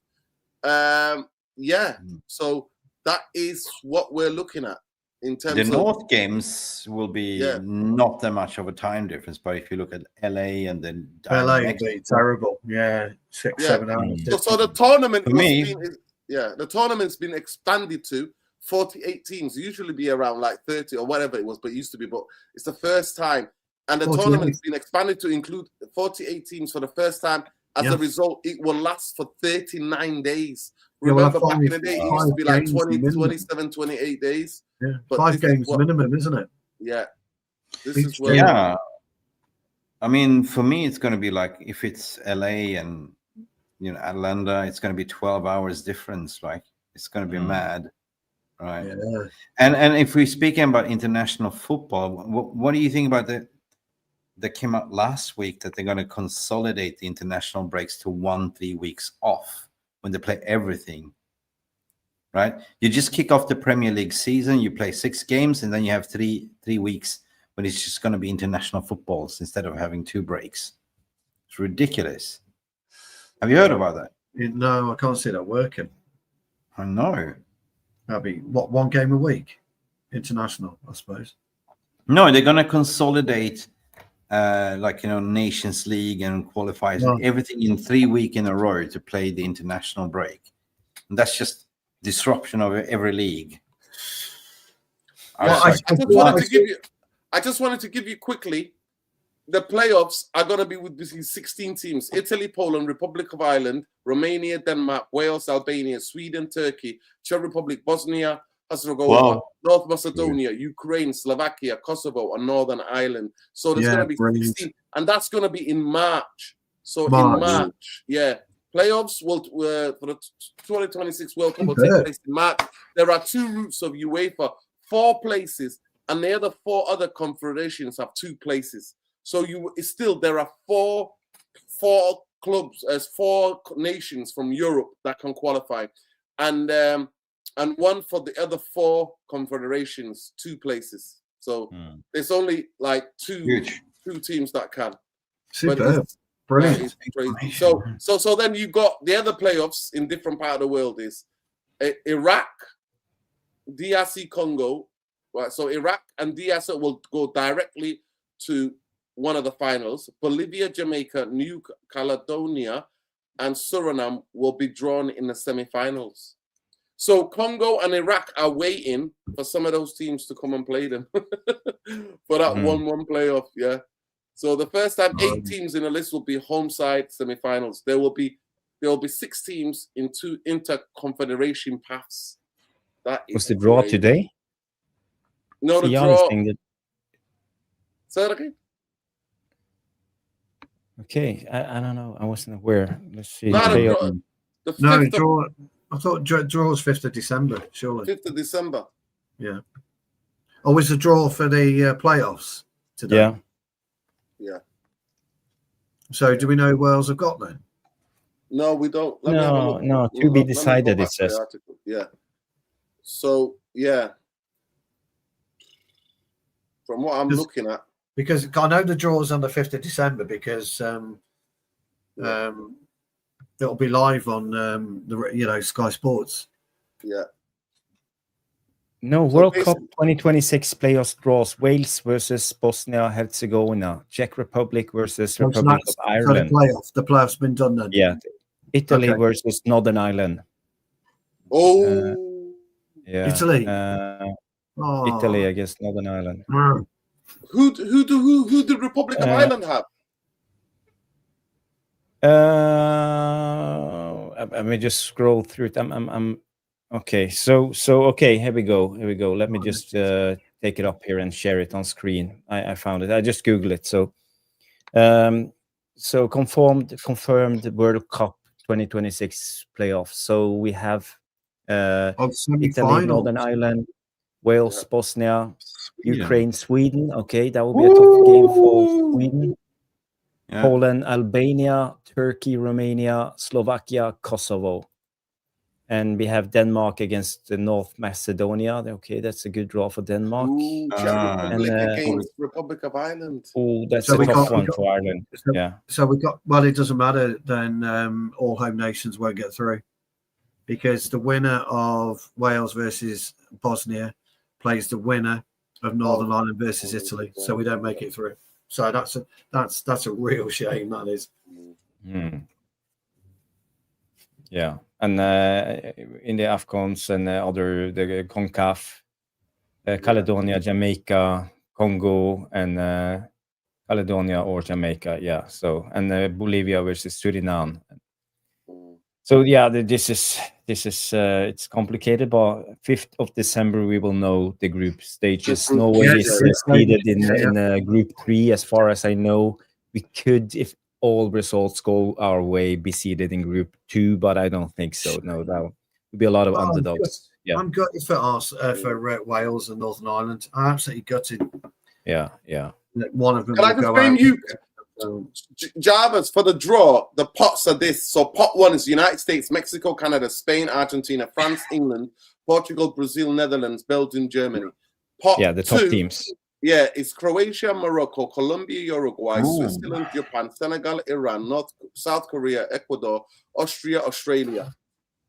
So that is what we're looking at in terms of... The North games will be not that much of a time difference, but if you look at LA and then... LA would be terrible. 6-7 hours. So the tournament... the tournament's been expanded to 48 teams. Usually be around like 30 or whatever it was, but it used to be. But it's the first time. And the tournament's been expanded to include 48 teams for the first time. As a result, it will last for 39 days. Remember back in the day, it used to be like 27, 28 days. Yeah, but 5 games minimum, isn't it? Yeah. I mean, for me, it's going to be like, if it's LA and, Atlanta, it's going to be 12 hours difference. Like, it's going to be mad. Right. Yeah. And if we're speaking about international football, what do you think about that came out last week that they're going to consolidate the international breaks to 1-3 weeks off when they play everything, right? You just kick off the Premier League season, you play 6 games, and then you have three weeks when it's just going to be international footballs instead of having 2 breaks. It's ridiculous. Have you heard about that? No, I can't see that working. I know. That'd be, 1 game a week? International, I suppose. No, they're going to consolidate Nations League and qualifiers and everything in 3 weeks in a row to play the international break. And that's just disruption of every league. I just wanted to give you quickly, the playoffs are going to be with between 16 teams: Italy, Poland, Republic of Ireland, Romania, Denmark, Wales, Albania, Sweden, Turkey, Czech Republic, Bosnia, Herzegovina, North Macedonia, Ukraine, Slovakia, Kosovo, and Northern Ireland. So there's going to be 16, and that's going to be in March. So in March, playoffs will for the 2026 World Cup will take place in March. There are 2 routes of UEFA, 4 places, and the other 4 other confederations have 2 places. So there are 4 clubs, as 4 nations from Europe that can qualify, and 1 for the other 4 confederations, 2 places. So there's only like 2 teams that can. Superb. Brilliant. Crazy. So then you got the other playoffs in different part of the world is Iraq, DRC Congo, right? So Iraq and Diallo will go directly to one of the finals. Bolivia, Jamaica, New Caledonia, and Suriname will be drawn in the semi-finals. So Congo and Iraq are waiting for some of those teams to come and play them for that 1-1 playoff. Yeah. So the first time 8 teams in the list will be home side semi-finals. There will be 6 teams in 2 inter-confederation paths. That is was the draw crazy. today? No, the draw. Say that again. Okay, I don't know. I wasn't aware. Let's see. Draw. I thought draw was 5th of December, surely. 5th of December. Yeah. Oh, was the draw for the playoffs today? Yeah. Yeah. So do we know who Wales have got then? No, we don't. No. To be decided, it says. Yeah. So, yeah. From what I'm looking at. Because I know the draw's on the 5th of December because it'll be live on Sky Sports. Yeah. No, World Cup 2026 playoffs draws: Wales versus Bosnia Herzegovina, Czech Republic versus Republic of Ireland. So the playoffs been done then. Yeah. Italy versus Northern Ireland. Oh. Yeah. Italy. Italy against Northern Ireland. Who did Republic of Ireland have? Let me just scroll through it. I'm okay. So okay, here we go. Let me just take it up here and share it on screen. I found it. I just Googled it. So confirmed World Cup 2026 playoffs. So we have Italy, Northern Ireland, Wales, Bosnia, Ukraine, Sweden. Okay, that will be a tough game for Sweden. Yeah. Poland, Albania, Turkey, Romania, Slovakia, Kosovo. And we have Denmark against North Macedonia. Okay, that's a good draw for Denmark. Against Republic of Ireland. Oh, that's a tough one for Ireland. So we got. Well, it doesn't matter. Then all home nations won't get through because the winner of Wales versus Bosnia plays the winner of Northern Ireland versus Italy. So we don't make it through. So that's a real shame. That is. Yeah, and in the AFCONs and the CONCACAF, Caledonia, Jamaica, Congo, and Caledonia or Jamaica. Yeah. So and Bolivia versus Suriname. So yeah, this is it's complicated, but 5th of December we will know the group stages. Norway is seeded in Group 3, as far as I know. We could, if all results go our way, be seeded in Group 2, but I don't think so. No, that would be a lot of underdogs. I'm gutted for us for Wales and Northern Ireland. I'm absolutely gutted. Yeah. One of them. Can I just blame you? Jarvis, for the draw, the pots are this. So pot 1 is United States, Mexico, Canada, Spain, Argentina, France, England, Portugal, Brazil, Netherlands, Belgium, Germany. Pot the top 2, teams. Yeah, it's Croatia, Morocco, Colombia, Uruguay, Switzerland, Japan, Senegal, Iran, South Korea, Ecuador, Austria, Australia.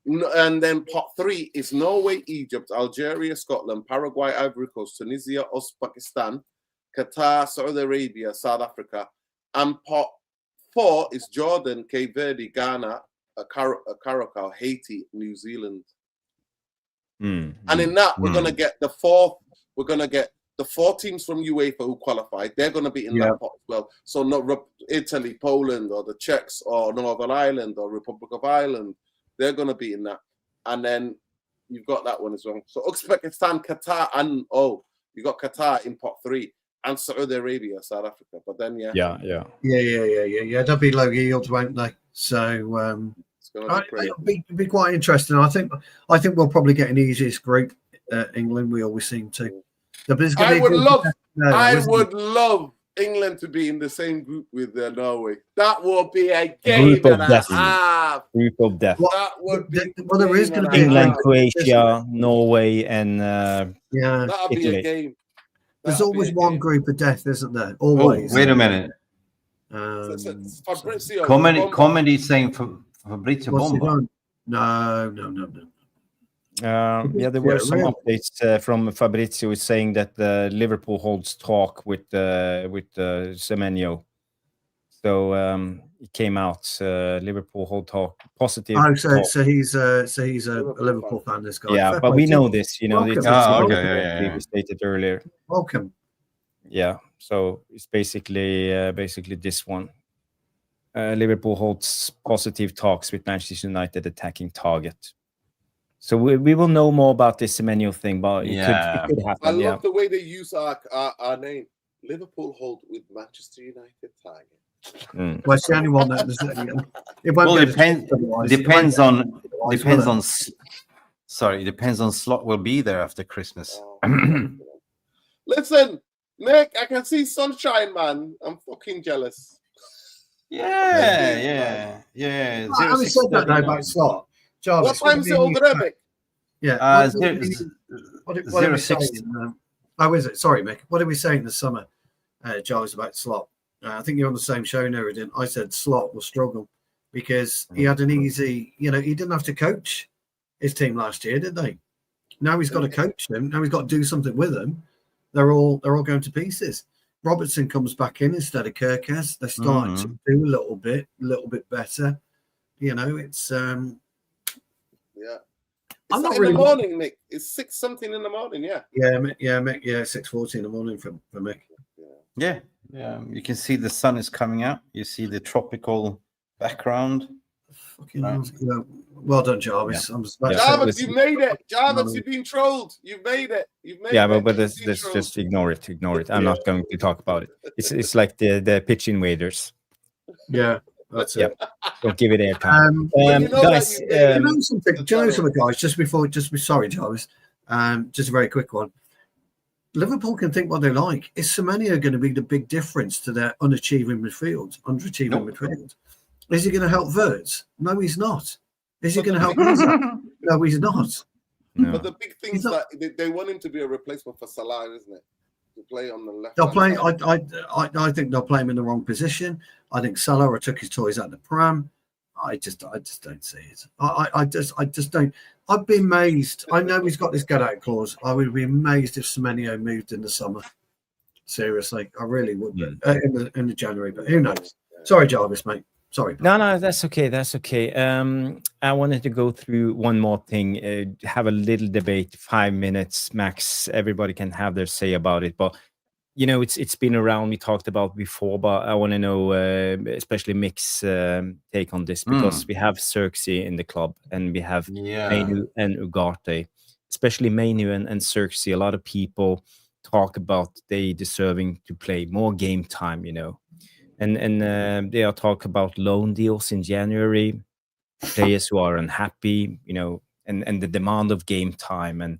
And then pot 3 is Norway, Egypt, Algeria, Scotland, Paraguay, Ivory Coast, Tunisia, Uzbekistan, Qatar, Saudi Arabia, South Africa. And pot 4 is Jordan, Cape Verde, Ghana, Curacao, Haiti, New Zealand. And in that, we're going to get the 4th. We're going to get the 4 teams from UEFA who qualified. They're going to be in that pot as well. So not Italy, Poland, or the Czechs, or Northern Ireland, or Republic of Ireland. They're going to be in that. And then you've got that one as well. So Uzbekistan, Qatar, and you got Qatar in pot 3. And Saudi Arabia, South Africa, but then yeah. They'll be low yields, won't they? So it'll be quite interesting. I think we'll probably get an easiest group. England, we always seem to. I would love England to be in the same group with Norway. That would be a game and a half. Group of death. That would be. Well, there is going to be England, Croatia, Norway, and that'll be a game. There's always one group of death, isn't there? Always. Oh, wait a minute. Comedy saying Fabrizio Bomba. No. Yeah, there were some updates from Fabrizio saying that Liverpool holds talk with Semenyo. So it came out. Liverpool hold talk positive. Oh, talk. so he's a Liverpool fan. This guy. Yeah, but we know this. You know, it's we stated earlier. Welcome. Yeah, so it's basically this one. Liverpool holds positive talks with Manchester United attacking target. So we will know more about this Semenyo thing, but it could happen. I love the way they use our name. Liverpool hold with Manchester United target. Well, it's the only one that depends on Slot will be there after Christmas. Listen, Nick, I can see sunshine, man. I'm fucking jealous. Yeah. I haven't said that now about Slot. Jarvis, what time is it over there, Mick? Yeah. What are we saying? Oh, is it? Sorry, Mick. What did we say in the summer, Jarvis, about Slot? I think you're on the same show now, didn't I? said Slot will struggle because he had an easy, he didn't have to coach his team last year, did they? Now he's got to coach them. Now he's got to do something with them. They're all going to pieces. Robertson comes back in instead of Kirkes. They're starting to do a little bit better. It's I'm not really in the morning, Mick. It's 6 something in the morning, yeah. Mick, 6:40 in the morning for Mick. Yeah. You can see the sun is coming out. You see the tropical background. Well done, Jarvis. Yeah. Jarvis, you made it. Jarvis, you've been trolled. You've made it. But let's just ignore it. I'm not going to talk about it. It's like the pitch invaders. Yeah. That's it. Don't give it airtime. Guys, do you know something, guys? Sorry, Jarvis. Just a very quick one. Liverpool can think what they like. Is Semenyo going to be the big difference to their underachieving midfield? Is he going to help Wirtz? No, he's not. Is he going to help Isaac? No, he's not. No. But the big thing is that they want him to be a replacement for Salah, isn't it? To play on the left. They'll play. I think they'll play him in the wrong position. I think Salah took his toys out of the pram. I just don't see it. I just don't. I'd be amazed. I know he's got this get out clause. I would be amazed if Semenyo moved in the summer. Seriously, I really would. In the January, but who knows? Sorry, Jarvis, mate. Sorry. No, that's okay. I wanted to go through one more thing. Have a little debate, 5 minutes max. Everybody can have their say about it, but it's been around. We talked about before, but I want to know, especially Mick's take on this, because we have Xerxes in the club and we have Mainu and Ugarte. Especially Mainu and Xerxes. A lot of people talk about they deserving to play more game time, and they are talk about loan deals in January, players who are unhappy, and the demand of game time, and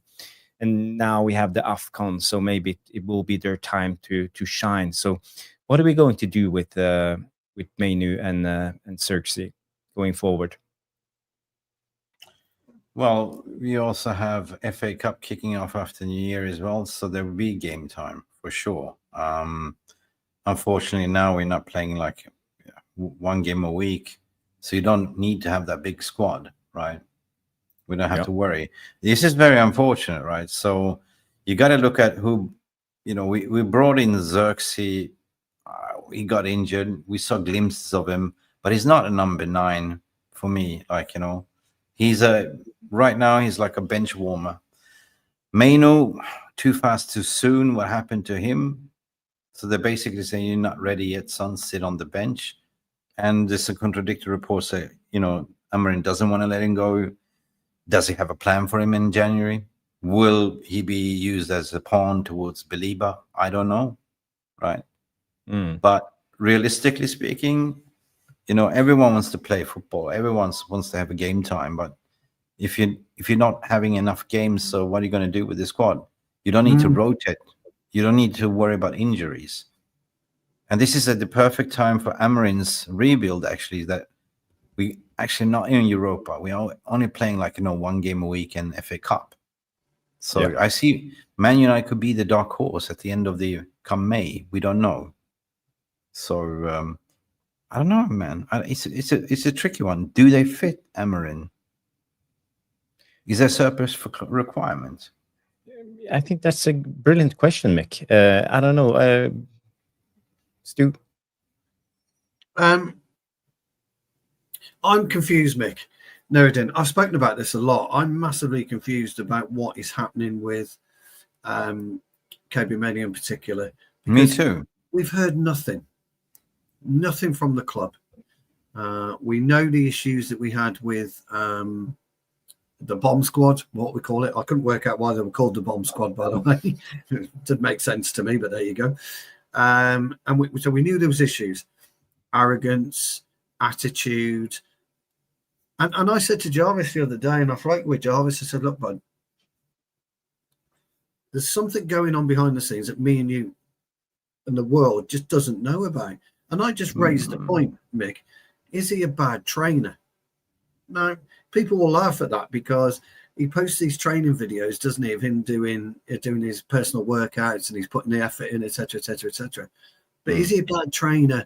now we have the AFCON, so maybe it will be their time to shine. So, what are we going to do with Mainu and Xerxes going forward? Well, we also have FA Cup kicking off after New Year as well, so there will be game time for sure. Unfortunately, now we're not playing like one game a week, so you don't need to have that big squad, right? We don't have to worry. This is very unfortunate, right? So you got to look at who, we brought in Xerxes. He got injured. We saw glimpses of him, but he's not a number 9 for me. He's right now he's like a bench warmer. Mainu, too fast, too soon. What happened to him? So they're basically saying you're not ready yet, son. Sit on the bench. And there's a contradictory report saying, Amorim doesn't want to let him go. Does he have a plan for him in January? Will he be used as a pawn towards Belieber? I don't know, right? But realistically speaking, everyone wants to play football. Everyone wants to have a game time. But if you're not having enough games, so what are you going to do with the squad? You don't need to rotate. You don't need to worry about injuries. And this is the perfect time for Amorim's rebuild, actually, that we actually not in Europa. We are only playing one game a week in FA Cup. So I see Man United could be the dark horse at the end of come May. We don't know. So I don't know, man. It's a tricky one. Do they fit Amorim? Is there surplus for requirement? I think that's a brilliant question, Mick. I don't know. Stu? I'm confused, Mick. Nuruddin, I've spoken about this a lot. I'm massively confused about what is happening with KB Mania in particular. Me too. We've heard nothing from the club. We know the issues that we had with the bomb squad, what we call it. I couldn't work out why they were called the bomb squad, by the way. It didn't make sense to me, but there you go. So we knew there was issues, arrogance, attitude. And I said to Jarvis the other day, and I floated with Jarvis, I said, look, bud, there's something going on behind the scenes that me and you and the world just doesn't know about. And I just raised the point, Mick, is he a bad trainer? No, people will laugh at that because he posts these training videos, doesn't he, of him doing his personal workouts and he's putting the effort in, etc., etc., etc. But is he a bad trainer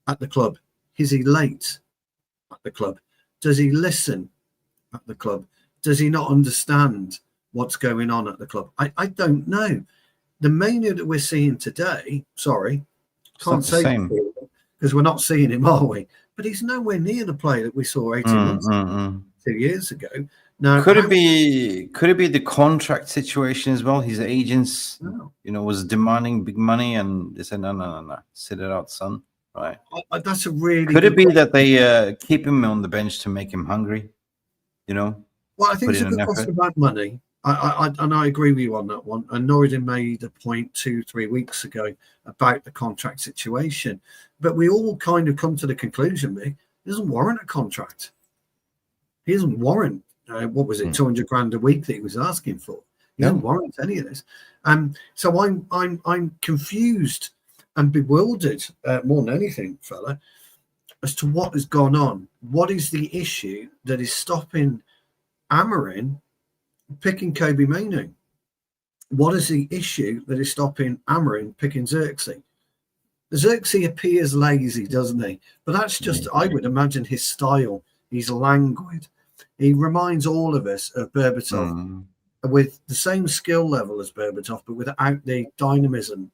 at the club? Is he late at the club? Does he listen at the club? Does he not understand what's going on at the club? I don't know. The Mania that we're seeing today, can't say because we're not seeing him, are we? But he's nowhere near the player that we saw 18 months ago, 2 years ago. Now, could it be the contract situation as well? His agents, was demanding big money, and they said, no, sit it out, son. Right. That's a really. Could it be that they keep him on the bench to make him hungry? Well, I think it's a good question about money. And I agree with you on that one. And Nuruddin made a point 2-3 weeks ago about the contract situation. But we all kind of come to the conclusion, Mick, he doesn't warrant a contract. He doesn't warrant, what was it, 200 grand a week that he was asking for. He doesn't warrant any of this. So I'm confused and bewildered more than anything, fella, as to what has gone on. What is the issue that is stopping Amorim picking Kobe Mainoo? What is the issue that is stopping Amorim picking Xerxes? Xerxes appears lazy, doesn't he? But that's just, I would imagine, his style. He's languid. He reminds all of us of Berbatov with the same skill level as Berbatov, but without the dynamism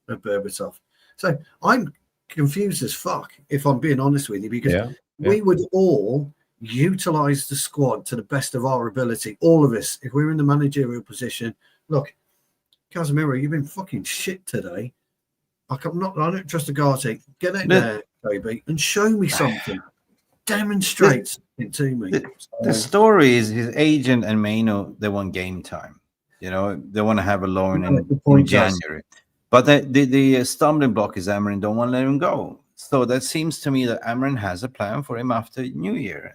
of Berbatov. So I'm confused as fuck, if I'm being honest with you, because we would all utilize the squad to the best of our ability, all of us. If we were in the managerial position, look, Casemiro, you've been fucking shit today. I don't trust the Ugarte. Get out there, baby, and show me something. Demonstrate something to me. The story is his agent and Maino, they want game time. They want to have a loan in January. But the stumbling block is Amorim don't want to let him go. So that seems to me that Amorim has a plan for him after New Year.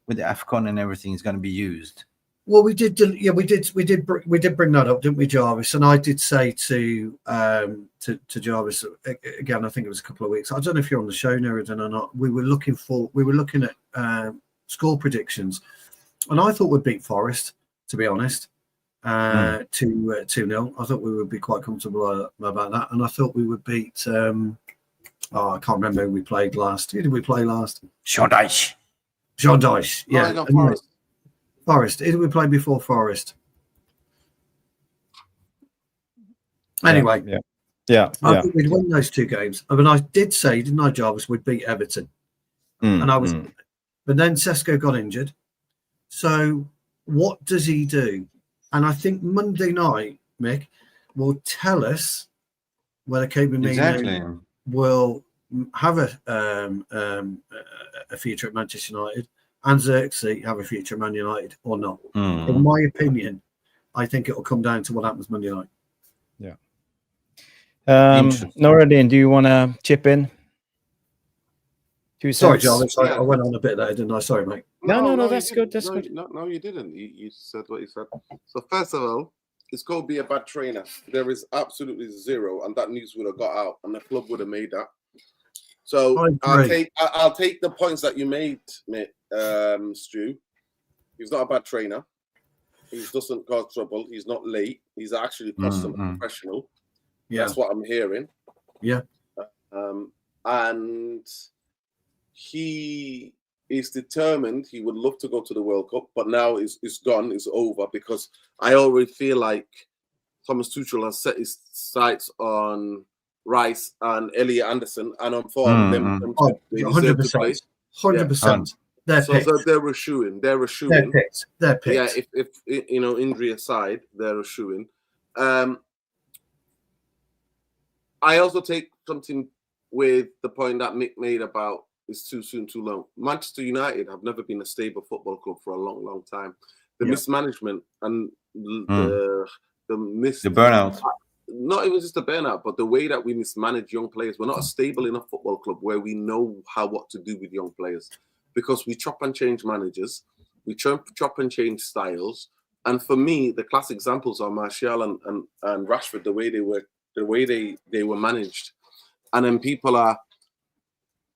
With the AFCON and everything is going to be used. Well, we did bring that up, didn't we, Jarvis? And I did say to Jarvis again. I think it was a couple of weeks. I don't know if you're on the show, Nuruddin, or not. We were looking at score predictions, and I thought we'd beat Forest. To be honest, 2-0. I thought we would be quite comfortable about that, and I thought we would beat. I can't remember who we played last. Who did we play last? Sean Dyche. Yeah. Forest. Who did we play before Forest? Anyway. Yeah. I think we'd win those two games. I mean, I did say, didn't I, Jarvis, we'd beat Everton. And I was, but then Sesko got injured. So what does he do? And I think Monday night, Mick, will tell us whether Kabamino will have a future at Manchester United and Xerxes have a future at Man United or not. In my opinion, I think it will come down to what happens Monday night. Yeah. Nuruddin, do you want to chip in? Sorry, Jarvis, I went on a bit there, didn't I? Sorry, mate. No, that's good. That's good. No, you didn't. You said what you said. So first of all, it's going to be a bad trainer. There is absolutely zero, and that news would have got out, and the club would have made that. So I'll take the points that you made, mate, Stu. He's not a bad trainer. He doesn't cause trouble. He's not late. He's actually customer professional. Yeah, that's what I'm hearing. Yeah, and he he's determined. He would love to go to the World Cup, but now it's gone. It's over because I already feel like Thomas Tuchel has set his sights on Rice and Elliot Anderson, and on form. They deserve to play. 100%. They're a shoo-in. They're a shoo-in. They're picked. Yeah, if injury aside, they're a shoo-in. I also take something with the point that Mick made about it's too soon, too long. Manchester United have never been a stable football club for a long, long time. The mismanagement and the burnout. Not even just the burnout, but the way that we mismanage young players. We're not a stable enough football club where we know what to do with young players, because we chop and change managers, we chop and change styles. And for me, the classic examples are Martial and Rashford, the way they were managed. And then people are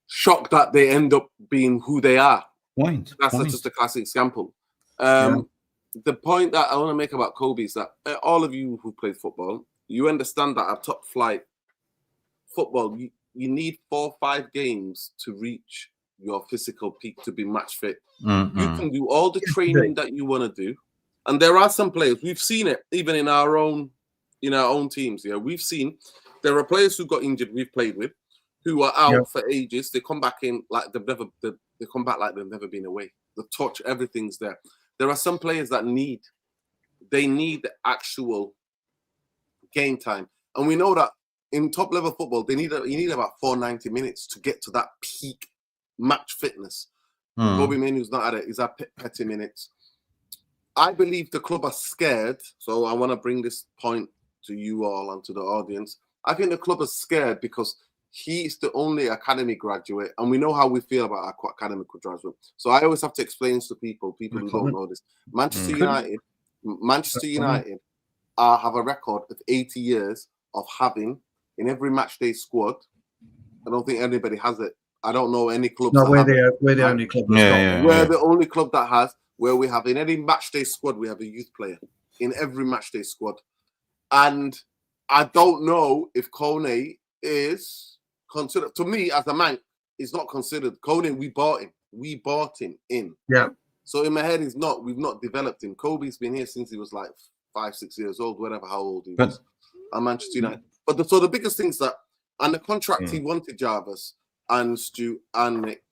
shocked that they end up being who they are. That's just a classic example. The point that I want to make about Kobe is that all of you who play football, you understand that at top flight football, you need 4 or 5 games to reach your physical peak to be match fit. You can do all the training that you want to do. And there are some players, we've seen it even in our own teams. Yeah, we've seen there are players who got injured we've played with who are out for ages. They come back in like they've never been away. The touch, everything's there. There are some players that need the actual game time. And we know that in top level football, you need about 490 minutes to get to that peak match fitness. Kobe Mainoo's not at it. He's at petty minutes. I believe the club are scared. So I want to bring this point to you all and to the audience. I think the club is scared because he's the only academy graduate, and we know how we feel about our academic graduate. So I always have to explain to people who don't know this. Manchester United have a record of 80 years of having in every match day squad. I don't think anybody has it. I don't know any club. No, we're the only club. We're the only club that has, where we have in any match day squad, we have a youth player in every match day squad. And I don't know if Kone is considered, to me as a man, he's not considered. Kone, we bought him in. Yeah. So in my head, we've not developed him. Kobe's been here since he was like 5-6 years old, whatever, how old he was. At Manchester United. But the biggest thing is that, and the contract he wanted Jarvis and Stu and Nick,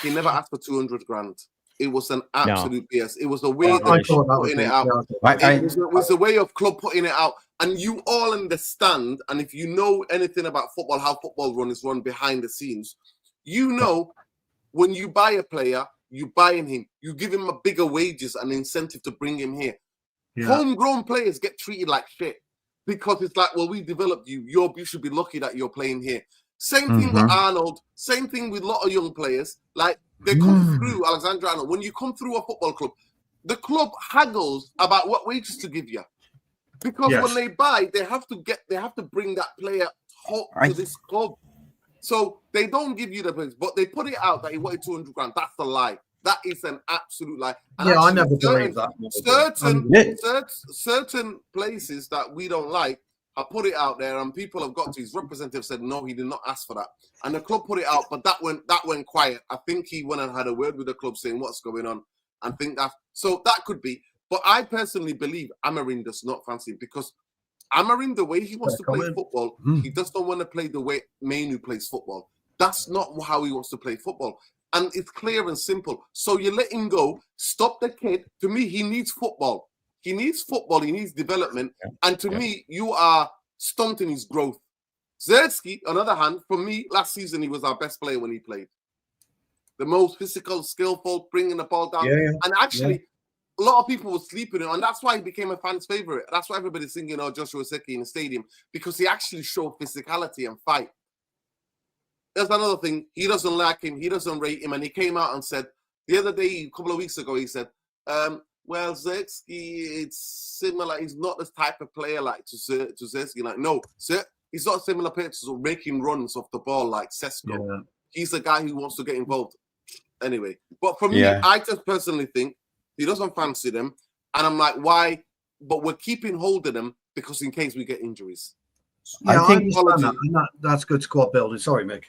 he never asked for 200 grand. It was an absolute BS. It was the way of putting it out. It was the way of club putting it out. And you all understand, and if you know anything about football, how football is run behind the scenes, you know when you buy a player, you buying him, you give him a bigger wages and incentive to bring him here. Yeah. Homegrown players get treated like shit because it's like, well, we developed you. You should be lucky that you're playing here. Same thing with Arnold. Same thing with a lot of young players. Like they come through, Alexander Arnold. When you come through a football club, the club haggles about what wages to give you. Because when they buy, they have to bring that player to this club. So they don't give you the place, but they put it out that he wanted 200 grand. That's a lie. That is an absolute lie. And I never believe that. Certain places that we don't like, I put it out there, and people have got to. His representative said no, he did not ask for that, and the club put it out, but that went quiet. I think he went and had a word with the club saying what's going on, and think that so that could be. But I personally believe Amorim does not fancy him because Amorim, the way he wants to play football, he does not want to play the way Mainoo plays football. That's not how he wants to play football. And it's clear and simple. So you let him go, stop the kid. To me, he needs football. He needs football. He needs development. And to me, you are stunting his growth. Zerski, on the other hand, for me, last season, he was our best player when he played. The most physical, skillful, bringing the ball down. And actually, a lot of people were sleeping on him. And that's why he became a fan's favorite. That's why everybody's singing, Joshua Zerski in the stadium. Because he actually showed physicality and fight. There's another thing. He doesn't like him. He doesn't rate him. And he came out and said, the other day, a couple of weeks ago, he said, well, Zerski, it's similar. He's not the type of player like to Zerski. Like, no, he's not a similar player to making runs off the ball like Sesko. Yeah. He's a guy who wants to get involved. Anyway, but for me, I just personally think he doesn't fancy them. And I'm like, why? But we're keeping hold of them because in case we get injuries. Yeah, I think that's good squad building. Sorry, Mick.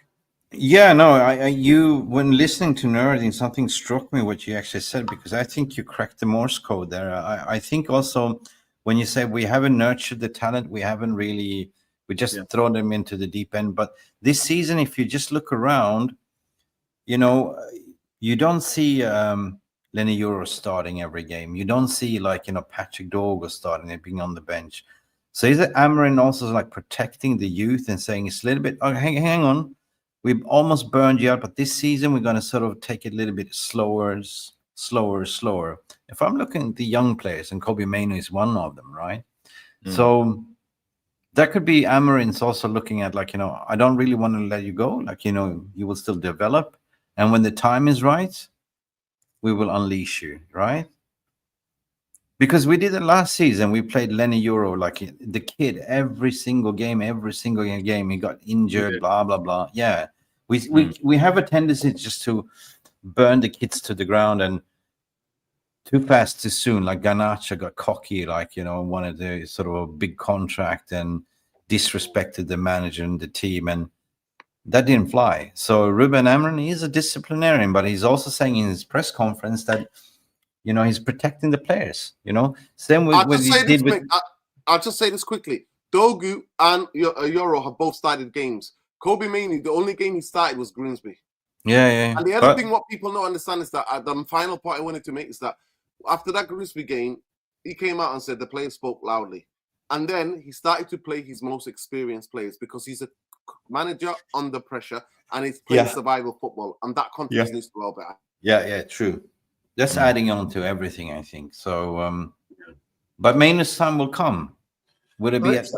Yeah, no, you when listening to Nerding, something struck me what you actually said, because I think you cracked the Morse code there. I think also when you say we haven't nurtured the talent, we haven't really, we just throw them into the deep end. But this season, if you just look around, you know, you don't see Lenny Euro starting every game. You don't see like, Patrick Dorgo starting and being on the bench. So is it Amorim also like protecting the youth and saying it's a little bit, hang on, we've almost burned you out, but this season we're going to sort of take it a little bit slower. If I'm looking at the young players, and Kobe Mainoo is one of them, right? So that could be Amorim's also looking at like, I don't really want to let you go. Like, you will still develop. And when the time is right, we will unleash you, right? Because we did it last season. We played Lenny Euro, like the kid, every single game, he got injured, blah, blah, blah. Yeah. We have a tendency just to burn the kids to the ground, and too fast, too soon. Like Garnacho got cocky, like, wanted a sort of a big contract and disrespected the manager and the team, and that didn't fly. So Rúben Amorim is a disciplinarian, but he's also saying in his press conference that, he's protecting the players, Same with what he did with... I'll just say this quickly. Dogu and Euro have both started games. Kobe Mainoo, the only game he started was Grimsby. Yeah. And the other thing what people don't understand is that the final point I wanted to make is that after that Grimsby game, he came out and said the players spoke loudly. And then he started to play his most experienced players, because he's a manager under pressure and he's playing survival football. And that continues to well better. Yeah, true. That's adding on to everything, I think. So, but Mainoo's time will come. Will it be at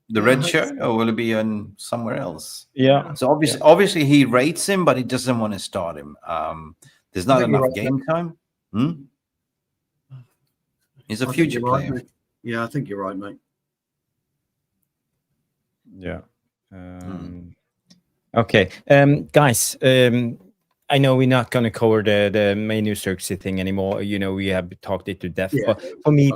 the red shirt, or will it be on somewhere else? Yeah. So obviously he rates him, but he doesn't want to start him. There's not enough game time. He's a future player. Right, yeah, I think you're right, mate. Yeah. Okay, guys. I know we're not going to cover the Mainoo Circus thing anymore. We have talked it to death. Yeah. But for me,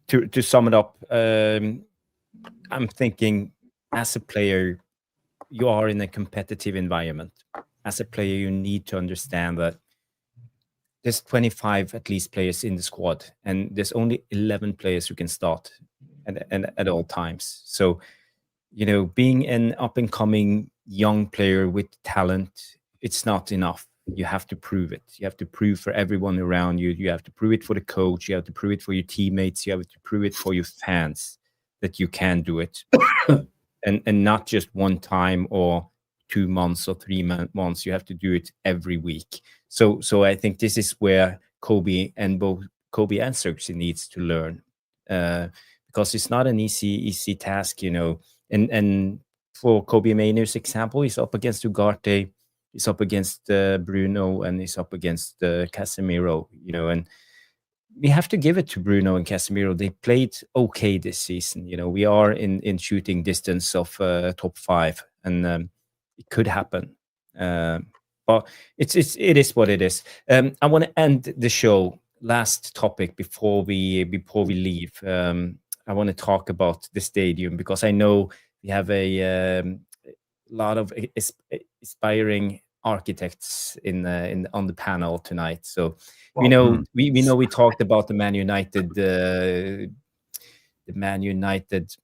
to sum it up, I'm thinking, as a player, you are in a competitive environment. As a player, you need to understand that there's 25 at least players in the squad, and there's only 11 players who can start at all times. So, being an up-and-coming young player with talent, it's not enough. You have to prove it. You have to prove for everyone around you. You have to prove it for the coach. You have to prove it for your teammates. You have to prove it for your fans that you can do it. and not just one time or 2 months or 3 months. You have to do it every week. So I think this is where Kobe and Cirksey needs to learn, because it's not an easy task, And for Kobe Mainoo's example, he's up against Ugarte, he's up against Bruno, and he's up against Casemiro, and we have to give it to Bruno and Casemiro. They played okay this season. We are in shooting distance of top 5, and it could happen. But it is what it is. I want to end the show. Last topic before we leave. I want to talk about the stadium, because I know we have a lot of aspiring architects on the panel tonight. So we know we talked about the Man United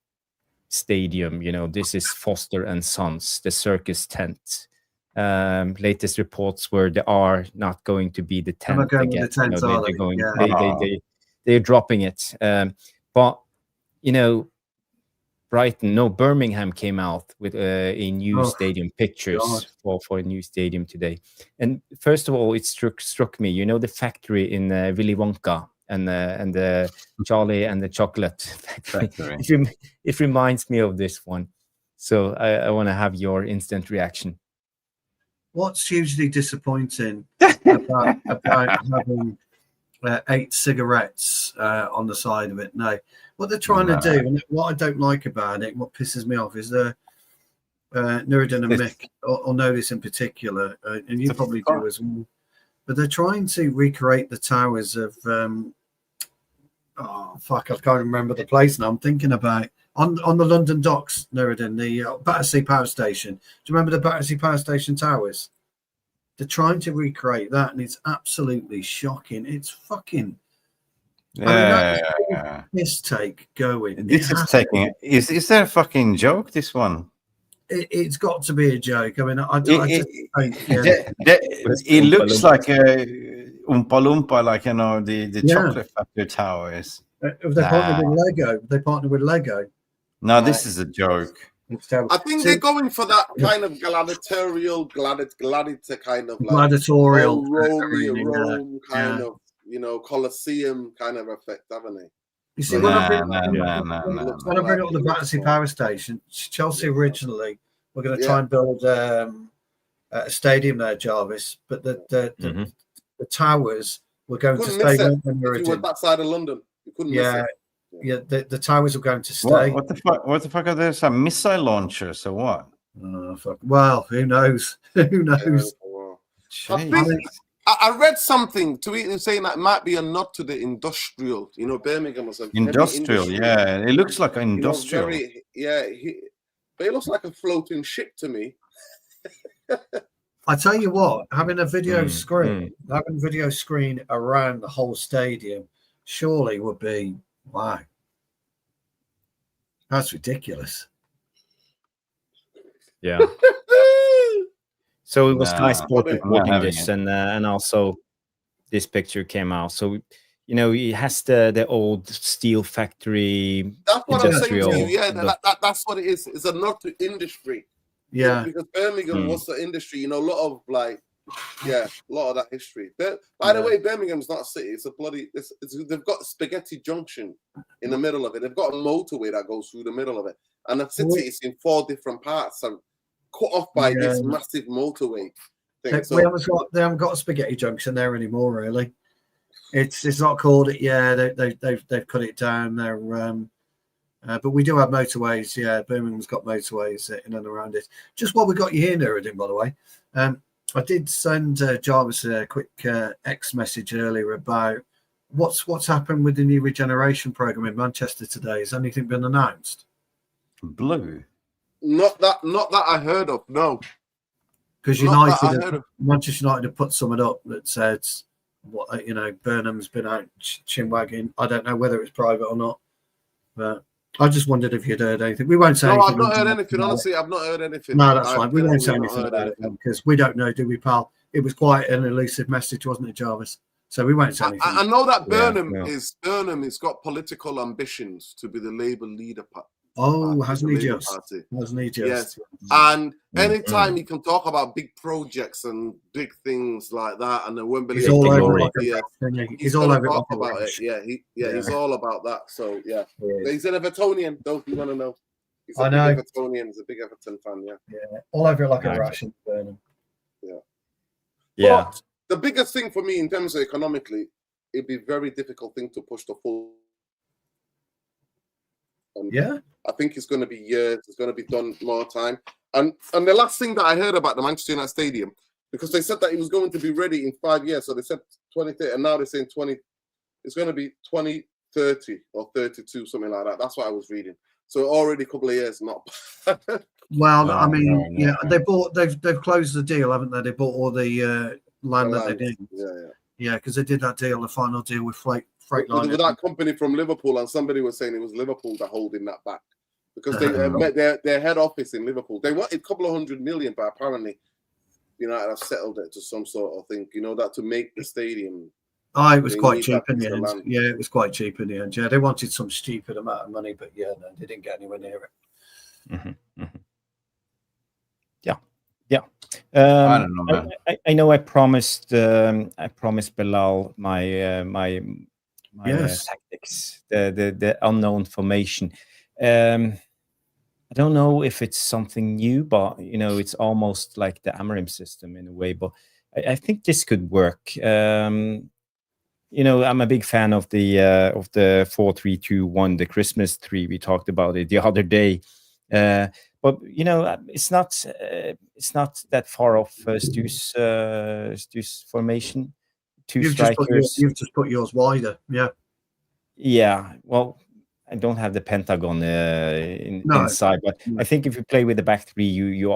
stadium. This is Foster and Sons, the circus tent. Latest reports were they are not going to be the tent again. They're dropping it. But Birmingham came out with a new stadium pictures for a new stadium today. And first of all, it struck me, the factory in Willy Wonka and the Charlie and the Chocolate Factory. It reminds me of this one. So I want to have your instant reaction. What's hugely disappointing about having 8 cigarettes on the side of it? No. What they're trying to do, and what I don't like about it, what pisses me off, is Nuruddin and Mick will know this in particular, and you probably do as well. But they're trying to recreate the towers of I can't remember the place now. I'm thinking about on the London docks, Nuruddin, the Battersea Power Station. Do you remember the Battersea Power Station towers? They're trying to recreate that, and it's absolutely shocking. It's fucking. Yeah, mistake going. This is taking. Is that a fucking joke? This one. It's got to be a joke. I mean, it looks like a Oompa Loompa, like the chocolate factory towers. They partnered with Lego. No, this is a joke. I think they're going for that kind of gladiatorial kind of like gladiatorial Rome kind of, Colosseum kind of effect, haven't they? You see, when I bring up the Battersea Power Station, Chelsea originally were going to try and build a stadium there, Jarvis, but the towers were going to stay. If you were that side of London, you couldn't miss it. Yeah, the towers were going to stay. What the fuck are there? Some missile launchers or what? Oh, fuck. Well, who knows? Who knows? I read something saying that it might be a nod to the industrial. Birmingham was industrial. Yeah, it looks like an industrial. But it looks like a floating ship to me. I tell you what, having a video screen around the whole stadium surely would be wow. That's ridiculous. Yeah. So it was Sky Sport reporting this, and also this picture came out. So it has the old steel factory. That's what I'm saying to you. Yeah, that's what it is. It's a nod to industry. Yeah, because Birmingham was the industry. A lot of that history. By the way, Birmingham's not a city. It's a bloody. They've got Spaghetti Junction in the middle of it. They've got a motorway that goes through the middle of it, and the city is in 4 different parts. So cut off by this massive motorway thing. They haven't got a Spaghetti Junction there anymore. Really, it's not called it. Yeah, they've cut it down there. But we do have motorways. Yeah, Birmingham's got motorways in and around it. Just while we got you here, Nuruddin, by the way, I did send Jarvis a quick X message earlier about what's happened with the new regeneration program in Manchester today. Has anything been announced? Blue. Not that I heard of. No, because Manchester United have put something up that says Burnham's been out chinwagging. I don't know whether it's private or not, but I just wondered if you'd heard anything. We won't say anything. No, I've not heard anything. Honestly, I've not heard anything. No, that's fine. We won't say anything about it because we don't know, do we, pal? It was quite an elusive message, wasn't it, Jarvis? So we won't say anything. I know that Burnham has got political ambitions to be the Labour leader. Hasn't he just? Hasn't he just? Yes. And anytime he can talk about big projects and big things like that, and the Wembley, he's all over it. He's all over about it. He's all about that. So he's an Evertonian. Those who want to know, he's a big Evertonian. He's a big Everton fan. Yeah, all over it like a Russian Burnham. Yeah. But the biggest thing for me in terms of economically, it'd be a very difficult thing to push the full. I think it's going to be years. It's going to be done more time. And the last thing that I heard about the Manchester United Stadium, because they said that it was going to be ready in 5 years. So they said 2030, and now they're saying 20. It's going to be 2030 or 32, something like that. That's what I was reading. So already a couple of years, not. Well, I mean, they've closed the deal, haven't they? They bought all the land that they did. Yeah, because they did that deal, the final deal with Freightliner. With that company from Liverpool, and somebody was saying it was Liverpool that holding that back because their head office in Liverpool. They wanted a couple of $100 million, but apparently United have settled it to some sort of thing. That to make the stadium. It was quite cheap in the end. Yeah, it was quite cheap in the end. Yeah, they wanted some stupid amount of money, but no, they didn't get anywhere near it. Mm-hmm. Yeah. I don't know, man. I know. I promised Bilal my tactics, the unknown formation. I don't know if it's something new, but it's almost like the Amorim system in a way. But I think this could work. I'm a big fan of the 4-3-2-1, the Christmas tree. We talked about it the other day. But it's not that far off Stu's formation. Two strikers. You've just put yours wider. Yeah. Yeah. Well, I don't have the pentagon inside, but I think if you play with the back three, you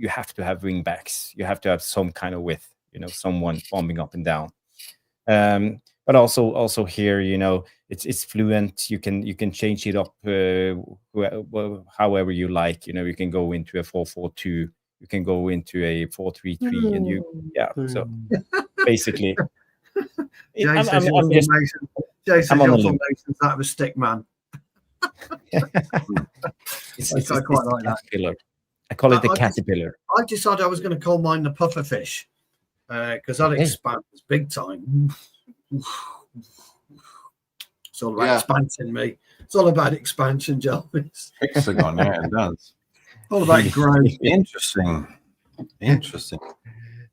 have to have wing backs. You have to have some kind of width, someone bombing up and down. But also here, it's fluent. You can change it up however you like. You can go into a 4-4-2. You can go into a 4-3-3, and so basically, Jason, your formation's that of a stick man. It's quite like that. I call it the caterpillar. I decided I was going to call mine the puffer fish because that expands big time. It's all about expansion, me. It's all about expansion, Jarvis. Hexagon, yeah, it does. All about growth. Interesting.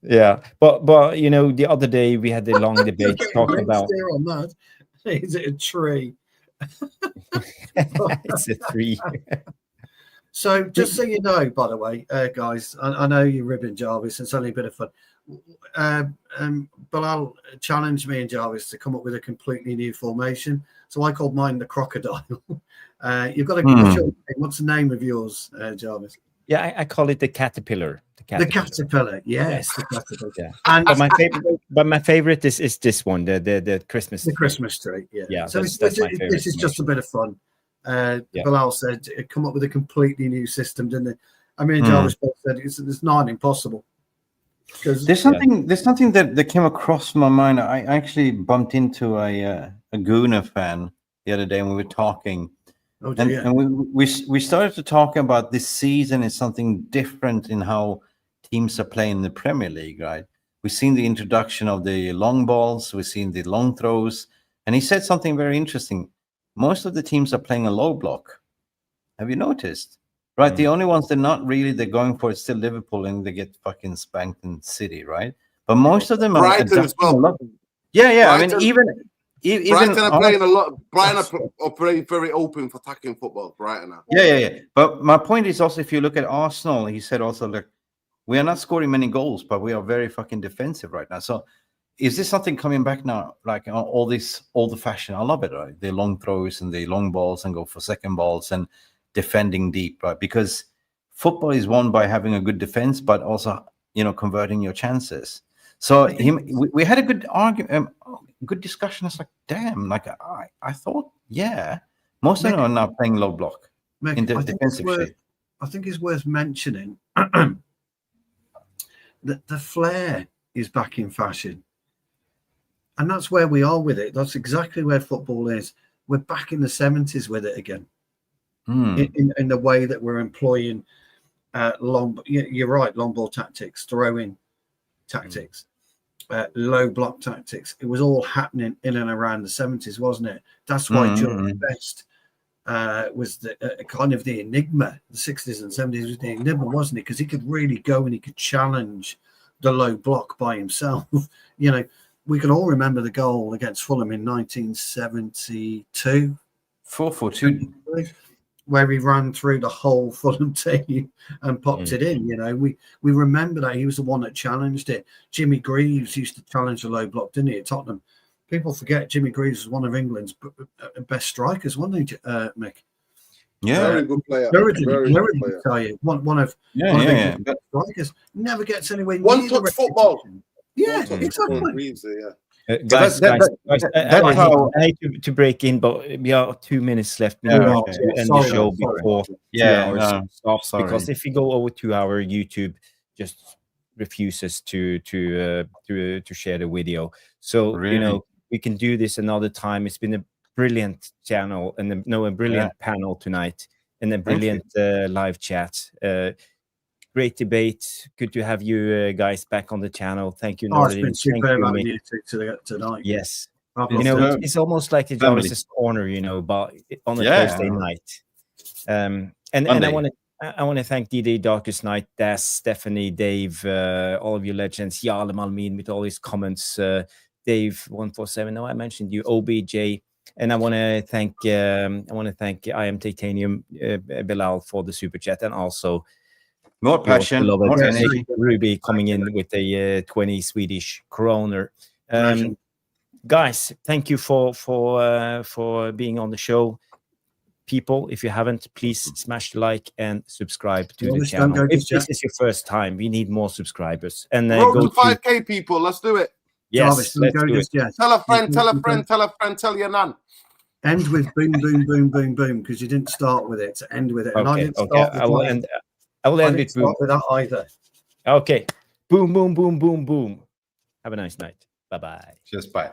Yeah, but the other day we had a long debate talking about. On that. Is it a tree? It's a tree. So, just so you know, by the way, guys, I know you're ribbing Jarvis. It's only a bit of fun. Bilal challenged me and Jarvis to come up with a completely new formation. So I called mine the Crocodile. You've got to give us your name. What's the name of yours, Jarvis? Yeah, I call it the caterpillar. The caterpillar, yes, the caterpillar. Yeah. And but my favorite is this one, the Christmas. The Christmas tree. Yeah. So that's my favorite. This is just a bit of fun. Bilal said come up with a completely new system, didn't it? I mean, Jarvis both said it's not impossible. There's something that came across my mind. I actually bumped into a Gooner fan the other day when we were talking. And we started to talk about this season is something different in how teams are playing in the Premier League, right? We've seen the introduction of the long balls, we've seen the long throws, and he said something very interesting. Most of the teams are playing a low block. Have you noticed? Right, the only ones they're going for is still Liverpool, and they get fucking spanked in City, right? But most of them are Brighton as well. Yeah. Brighton, I mean, even Brighton are playing a lot. Brighton are playing very open for attacking football. Brighton are. Yeah. But my point is also, if you look at Arsenal, he said also, look, we are not scoring many goals, but we are very fucking defensive right now. So, is this something coming back now? Like all this old fashioned? I love it, right? The long throws and the long balls and go for second balls and defending deep, right? Because football is won by having a good defense, but also converting your chances. So we had a good argument, good discussion. It's like, damn, like I thought, most of them are now playing low block in the defensive shape. I think it's worth mentioning that the flair is back in fashion, and that's where we are with it. That's exactly where football is. We're back in the 70s with it again. In the way that we're employing you're right, long ball tactics, throw-in tactics, low block tactics. It was all happening in and around the 70s, wasn't it? That's why George Best was the kind of the enigma. The 60s and 70s was the enigma, wasn't it? Because he could really go and he could challenge the low block by himself. We can all remember the goal against Fulham in 1972. 4-4-2. Where he ran through the whole Fulham team and popped it in. We remember that he was the one that challenged it. Jimmy Greaves used to challenge the low block, didn't he, at Tottenham? People forget Jimmy Greaves was one of England's best strikers, wasn't he, Mick? Yeah, very good player. Very good player. Tell you, one of England's best strikers. Never gets anywhere near one touch football. Yeah, exactly. Greaves, Guys, I hate to break in, but we are 2 minutes left. We want to end the show before 2 hours stops, because if we go over 2 hours, YouTube just refuses to share the video. So we can do this another time. It's been a brilliant channel and a brilliant panel tonight, and a brilliant live chat. Great debate. Good to have you guys back on the channel. Thank you, Nordin. It's been super having you tonight. Yes. It's almost like a Jarvis's corner, but on a Thursday night. And I want to thank DD Darkest Night, Das, Stephanie, Dave, all of you legends, Jarle Malmin with all his comments, Dave 147. No, I mentioned you, OBJ, and I want to thank I Am Titanium, Bilal for the super chat, and also more passion, more energy. Ruby coming in with a 20 Swedish kroner. Guys, thank you for being on the show. people, if you haven't, please smash the like and subscribe to the channel. If this is your first time, we need more subscribers. And go to 5K, people. Let's do it. Yes, let's do it. Tell a friend, tell a friend, tell a friend, tell your nan. End with boom, boom, boom, boom, boom, because you didn't start with it. End with it. And okay, I will end with boom. With that either. Okay. Boom, boom, boom, boom, boom. Have a nice night. Bye-bye. Just bye.